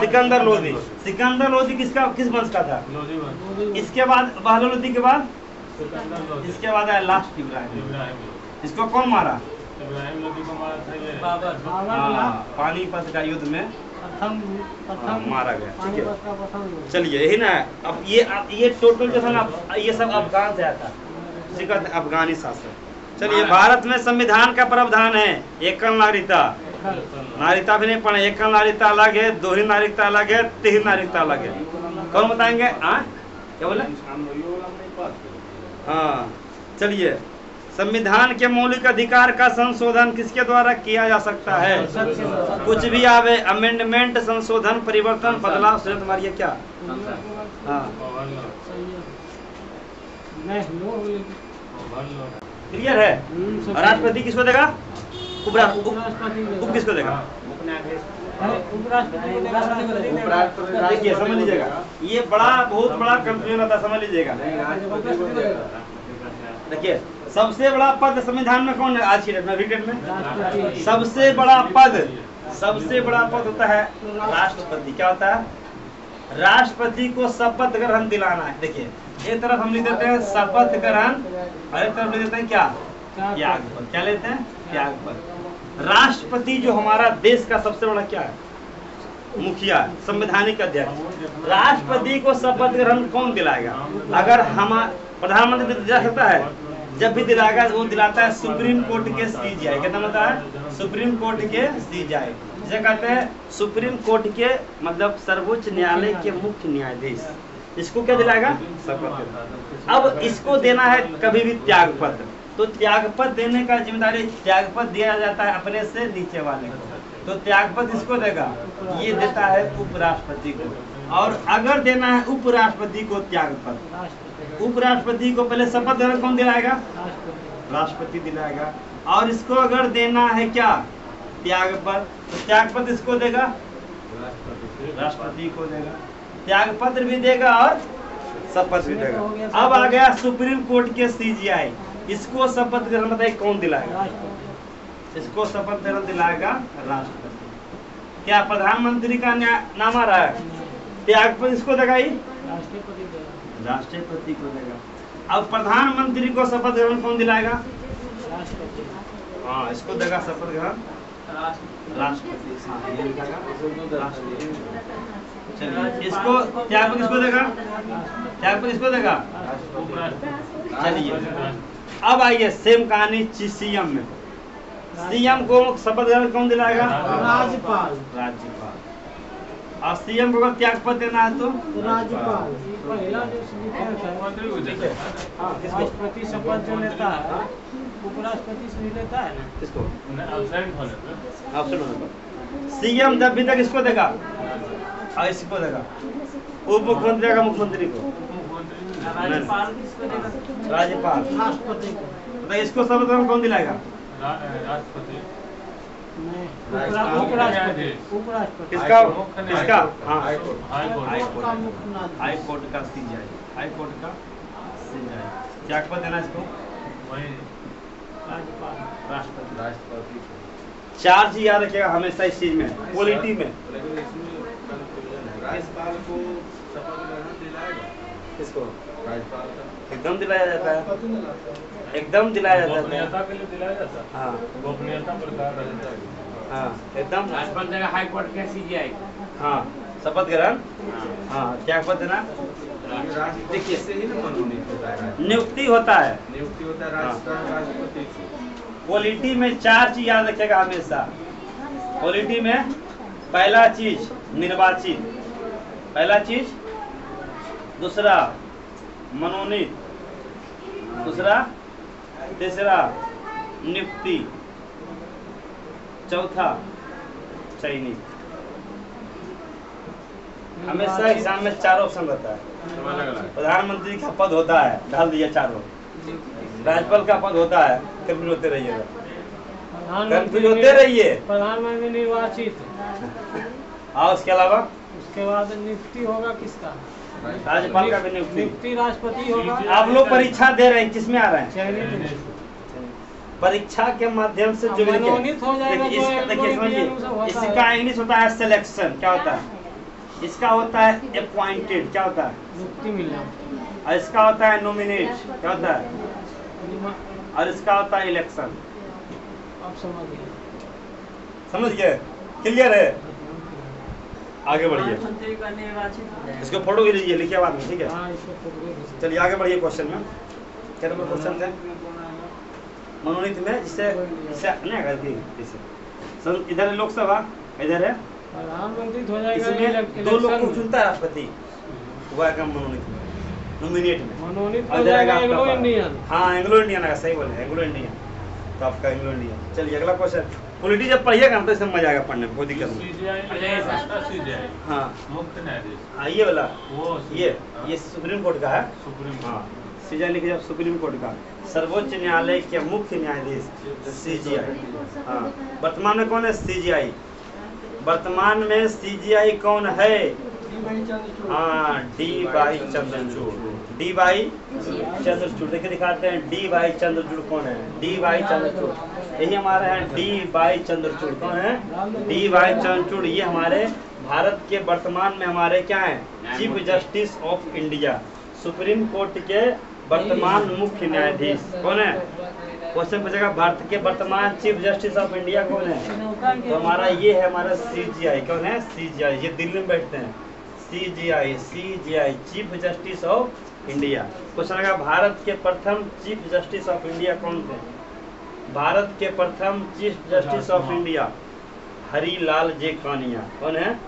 सिकंदर लोधी। सिकंदर लोधी किस वंश का था? इसके बाद बहलोल लोधी के बाद इसके बाद आया लास्ट इब्राहिम। इसको कौन मारा? इब्राहिम लोधी को मारा था ये बाबर। पानीपत का युद्ध में मारा गया। ठीक है, चलिए यही ना। अब ये टोटल जो था ना, ये सब अफगान से आया था। अफगानी शासक। चलिए, भारत में संविधान का प्रावधान है एकल नागरिकता। नागरिकता भी नहीं पढ़े, एकल नागरिकता अलग है, दोहरी नागरिकता अलग है, तिहरी नागरिकता अलग है। कौन बताएंगे? क्या बोले? हाँ, चलिए, संविधान के मौलिक अधिकार का संशोधन किसके द्वारा किया जा सकता है? कुछ भी आवे, अमेंडमेंट, संशोधन, परिवर्तन, बदलाव, सुरत मारिए क्या? हाँ, क्लियर है? और राष्ट्रपति किसको देगा? उप किसको देगा? देखिए, समझ लीजिएगा, ये बहुत बड़ा कंफ्यूजन होता है, समझ लीजिएगा। देखिए, सबसे बड़ा पद संविधान में कौन है? आज की डेट में, अभी डेट में सबसे बड़ा पद होता है राष्ट्रपति। क्या होता है? राष्ट्रपति को शपथ ग्रहण दिलाना है। देखिए, एक तरफ हम लिख देते हैं शपथ ग्रहण और एक तरफ लिख देते हैं क्या? त्याग पद। क्या लेते हैं? त्याग पद। राष्ट्रपति जो हमारा देश का सबसे बड़ा क्या है? मुखिया, संवैधानिक अध्यक्ष। राष्ट्रपति को शपथ ग्रहण कौन दिलाएगा? अगर हम प्रधानमंत्री दिला सकता है, जब भी दिलाएगा वो दिलाता है सुप्रीम कोर्ट के सीजीआई। क्या होता है? सुप्रीम कोर्ट के सीजीआई, जिसे कहते हैं सुप्रीम कोर्ट के मतलब सर्वोच्च न्यायालय के मुख्य न्यायाधीश। इसको क्या दिलाएगा? शपथ। अब इसको देना है कभी भी त्याग पत्र, तो त्याग पत्र देने का जिम्मेदारी, त्याग पत्र दिया जाता है अपने से नीचे वाले को, तो त्याग पत्र इसको देगा, ये देता है उपराष्ट्रपति को। और अगर देना है उपराष्ट्रपति को त्याग पत्र, उपराष्ट्रपति को पहले शपथ ग्रहण कौन दिलाएगा? राष्ट्रपति दिलाएगा। और इसको अगर देना है क्या? त्याग पत्र, तो त्याग पत्र इसको देगा, राष्ट्रपति को देगा। त्याग पत्र भी देगा और शपथ भी देगा। अब आ गया सुप्रीम कोर्ट के सीजीआई, इसको शपथ ग्रहण बताइए कौन दिलाएगा? इसको शपथ ग्रहण दिलाएगा राष्ट्रपति। क्या प्रधानमंत्री का नाम आ रहा है? त्याग पत्र इसको देगा ही, राष्ट्रपति को देगा। अब प्रधानमंत्री को शपथ ग्रहण कौन दिलाएगा? हाँ, इसको देगा शपथ ग्रहण राष्ट्रपति। चलिए, इसको त्याग पत्र किसको देगा? त्याग पत्र इसको देगा। चलिए, अब आइए सेम कहानी सीएम में। सीएम को शपथ ग्रहण कौन दिलाएगा? राज्यपाल। और सीएम को त्याग पत्र देना है तो राज्यपाल। राष्ट्रपति शपथ जो लेता है, उपराष्ट्रपति से लेता है ना, किसको? एब्सेंट होने पे। ऑप्शन होने पर सीएम जब भी तक इसको देगा और इसको देगा, उप मुख्यमंत्री देगा मुख्यमंत्री को, राज्यपाल किसको देगा? राज्यपाल। राष्ट्रपति को। तो इसको शपथ ग्रहण कौन दिलाएगा? राष्ट्रपति। उपराष्ट्रपति। किसका? किसका? हाँ, हाई कोर्ट। हाई कोर्ट का सीजीआई, हाई कोर्ट का सीजीआई। त्याग पत्र देना इसको वही राष्ट्रपति। चार चीज याद रखिएगा हमेशा इस चीज में, पॉलिटी में। राज्यपाल को शपथ ग्रहण दिलाएगा? किसको? राज्यपाल का एकदम दिलाया जाता है, एकदम दिलाया जाता है। गोपनीयता के लिए दिलाया जाता है। हाँ, गोपनीयता प्रकार रहता है। हाँ, एकदम। राज्यपाल देगा हाई कोर्ट के सीजीआई। हाँ, शपथ ग्रहण। हाँ, त्याग पत्र देना। देखिए, से ही ना मनोनीत होता है, नियुक्ति होता है, नियुक्ति होता है राष्ट्रपति से। पॉलिटी में चार चीज याद रखेगा हमेशा। पॉलिटी में पहला चीज निर्वाचित, पहला चीज, दूसरा मनोनीत, दूसरा, तीसरा नियुक्ति, चौथा चयनित। हमेशा एग्जाम में चार ऑप्शन रहता है। प्रधानमंत्री का पद होता है, डाल दिया चारों। राज्यपाल का पद होता है, कंफ्यूज होते रहिएगा, कंफ्यूज होते रहिए। प्रधानमंत्री निर्वाचित, और उसके अलावा उसके बाद नियुक्ति होगा किसका? राज्यपाल का भी नियुक्ति। नियुक्ति राष्ट्रपति होगा। आप लोग परीक्षा दे रहे हैं, किसमें आ रहे हैं? चयनित परीक्षा के माध्यम से जो मनोनीत हो जाएगा तो देखिए समझिए, इसका इंग्लिश होता है सिलेक्शन। क्या होता है? इसका होता है अपॉइंटेड। क्या होता है? नियुक्ति मिलना। और इसका होता है नॉमिनेट। क्या होता है? और इसका होता है इलेक्शन। आप समझिए, समझ गए? क्लियर है? आगे बढ़िए, प्रधानमंत्री का निर्वाचित हो जाएगा। इसको फोटो भी लीजिए, लिखिए बाद में, ठीक है? हाँ, इसको फोटो खींच। चलिए आगे बढ़िए क्वेश्चन में। क्या नंबर क्वेश्चन है? मनोनीत में जिससे नहीं करती इधर है लोकसभा, इधर है प्रधानमंत्री हो जाएगा इसमें 2 लोग को चुनता है राष्ट्रपति, हुआ का मनोनीत में, नॉमिनेट में मनोनीत हो जाएगा एंग्लो इंडियन। हाँ एंग्लो इंडियन है, सही बोले एंग्लो इंडियन, तो आपका एंग्लो इंडियन। चलिए अगला क्वेश्चन, पॉलिटी जब पढ़िएगा ना तो इसमें मजा आएगा पढ़ने में, कोई दिक्कत नहीं। CJI हाँ मुख्य न्यायाधीश, हाँ ये वाला, वो ये सुप्रीम कोर्ट का है। सुप्रीम हाँ सीजीआई लिखिए आप, सुप्रीम कोर्ट का सर्वोच्च न्यायालय के मुख्य न्यायाधीश सीजीआई। हाँ वर्तमान में कौन है सीजीआई, वर्तमान में सीजीआई कौन है? हाँ D Y Chandrachud, D Y Chandrachud, देखिए दिखाते हैं डी वाई चंद्रचूड़ कौन है, डी वाई चंद्रचूड़, यही हमारे हैं डी वाई चंद्रचूड़। कौन है? D Y Chandrachud. ये हमारे भारत के वर्तमान में हमारे क्या है, chief justice of India, supreme court के वर्तमान मुख्य न्यायाधीश। कौन है? क्वेश्चन पूछेगा भारत के वर्तमान चीफ जस्टिस ऑफ इंडिया कौन है, तो हमारा ये है हमारा सीजीआई। कौन है? सीजीआई, ये दिल्ली में बैठते हैं। CGI, CGI chief justice of India. Question लगा भारत के प्रथम चीफ जस्टिस ऑफ इंडिया कौन थे? भारत के प्रथम chief justice of India Harilal J Kania. कौन है?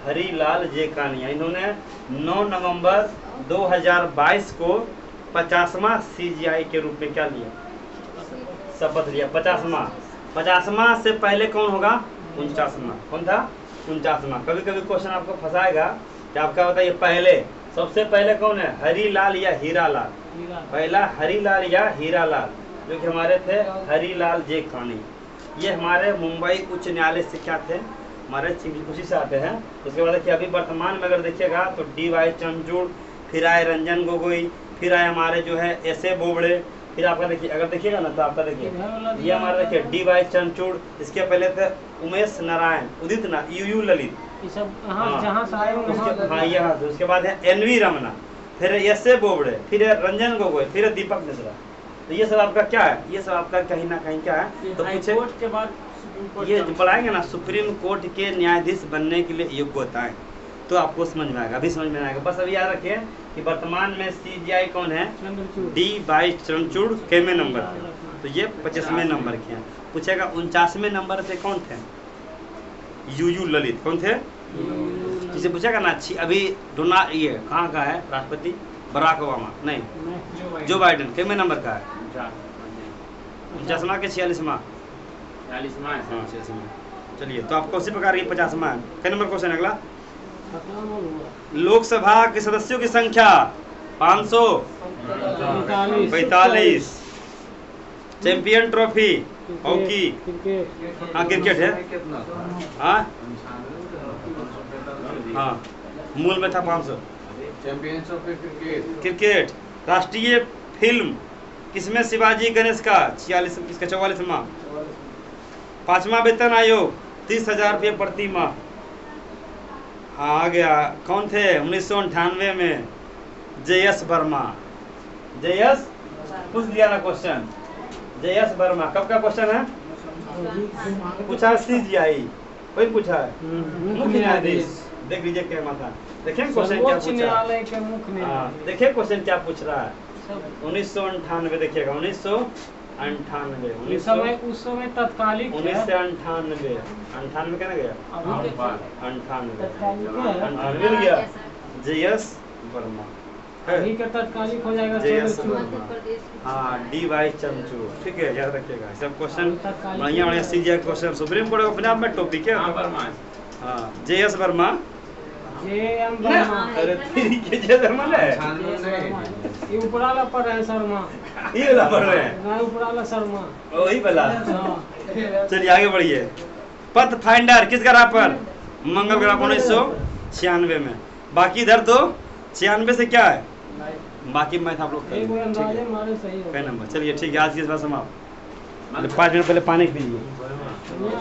हरीलाल जे कानिया। इन्होंने 9 नवंबर 2022 को 50वां सीजीआई के रूप में क्या लिया, शपथ लिया। 50वां से पहले कौन होगा? 49वां। कौन था? 49वां। कभी कभी क्वेश्चन आपको फंसाएगा कि आपका बताइए पहले, सबसे पहले कौन है, हरीलाल या हीरालाल? पहला हरीलाल या हीरालाल, जो कि हमारे थे हरीलाल जे कानी। ये हमारे मुंबई उच्च न्यायालय से क्या थे, हमारे चीफ उसी से आते हैं। उसके बाद देखिए अभी वर्तमान में अगर देखिएगा तो डी वाई चंद्रचूड़, फिर आए रंजन गोगोई, फिर आए हमारे जो है एस.ए. बोबड़े, फिर आपका देखिए अगर देखिएगा ना तो आपका देखिए ये हमारा देखिए डी वाई चंद्रचूड़, इसके पहले थे उमेश नारायण, उदित ना यू ललित, ये सब जहाँ से आए उसके हाँ यहाँ से, उसके बाद है एन.वी. रमना, फिर एस.ए. बोबड़े, फिर है रंजन गोगोई, फिर है दीपक मिश्रा। तो ये सब आपका क्या है, ये सब आपका कहीं ना कहीं क्या है, तो पूछे के बाद सुप्रीम कोर्ट ये जो पढ़ाएंगे ना सुप्रीम कोर्ट के न्यायाधीश बनने के लिए योग्य होता है, तो आपको समझ में आएगा, अभी समझ में आएगा। बस अभी याद रखिए कि वर्तमान में सीजीआई कौन है, डी वाई चंद्रचूड़ केवें नंबर पे, तो ये 25वें नंबर के हैं। पूछेगा 49वें नंबर पे कौन थे, यू ललित। कौन थे? जिसे पूछेगा ना अभी डोनाल्ड ये कहाँ का है राष्ट्रपति, बराक ओबामा नहीं, जो बाइडेन केवें नंबर का है, 49वां के 46वां। हाँ 46वां। चलिए तो आपको उसी प्रकार ये 50वां है। कई नंबर क्वेश्चन है अगला, लोकसभा के सदस्यों की संख्या 545। चैंपियन ट्रॉफी हॉकी, हाँ क्रिकेट है, हाँ हाँ मूल में था 500। क्रिकेट। राष्ट्रीय फिल्म किसमें शिवाजी गणेश का 46 इसका 44वां। 5वां वेतन आयोग 30,000 रुपये प्रति माह। हाँ आ गया, कौन थे 1998 में, जे.एस. वर्मा। जे.एस. पूछ दिया ना क्वेश्चन, जे.एस. वर्मा। कब का क्वेश्चन है, पूछा है सीजीआई, कोई पूछा है मुख्य न्यायाधीश। देख लीजिए क्या माता, देखिए क्वेश्चन क्या पूछा है। हाँ देखिए क्वेश्चन क्या पूछ रहा है, 1998 देखिएगा, 1998 उस समय तत्कालिक 1998 98 कहना गया, 98 मिल गया, जे.एस. वर्मा अभी का तत्कालिक हो जाएगा जे.एस. चंद्रचूड़। हाँ डी वाई चंद्रचूड़, ठीक है याद रखिएगा सब क्वेश्चन बढ़िया बढ़िया सीजीआई क्वेश्चन। सुप्रीम कोर्ट अपने आप में टॉपिक है। हाँ जे.एस. वर्मा, जे.एम. वर्मा, अरे ठीक है जे.एस. वर्मा है, ये उपराला पढ़ रहे हैं शर्मा, ये वाला पढ़ रहे हैं, नहीं उपराला शर्मा, वही वाला। हाँ। चलिए आगे बढ़िए। पथ फाइंडर किस ग्रह पर, मंगल ग्रह 1996 में। बाकी इधर तो 96 से क्या है, बाकी मैथ आप लोग एक करेंगे, ठीक अंदाजे है हमारे सही हो कई नंबर। चलिए ठीक है आज की इस बार समाप्त। 5 मिनट पहले पानी पीजिए। गया।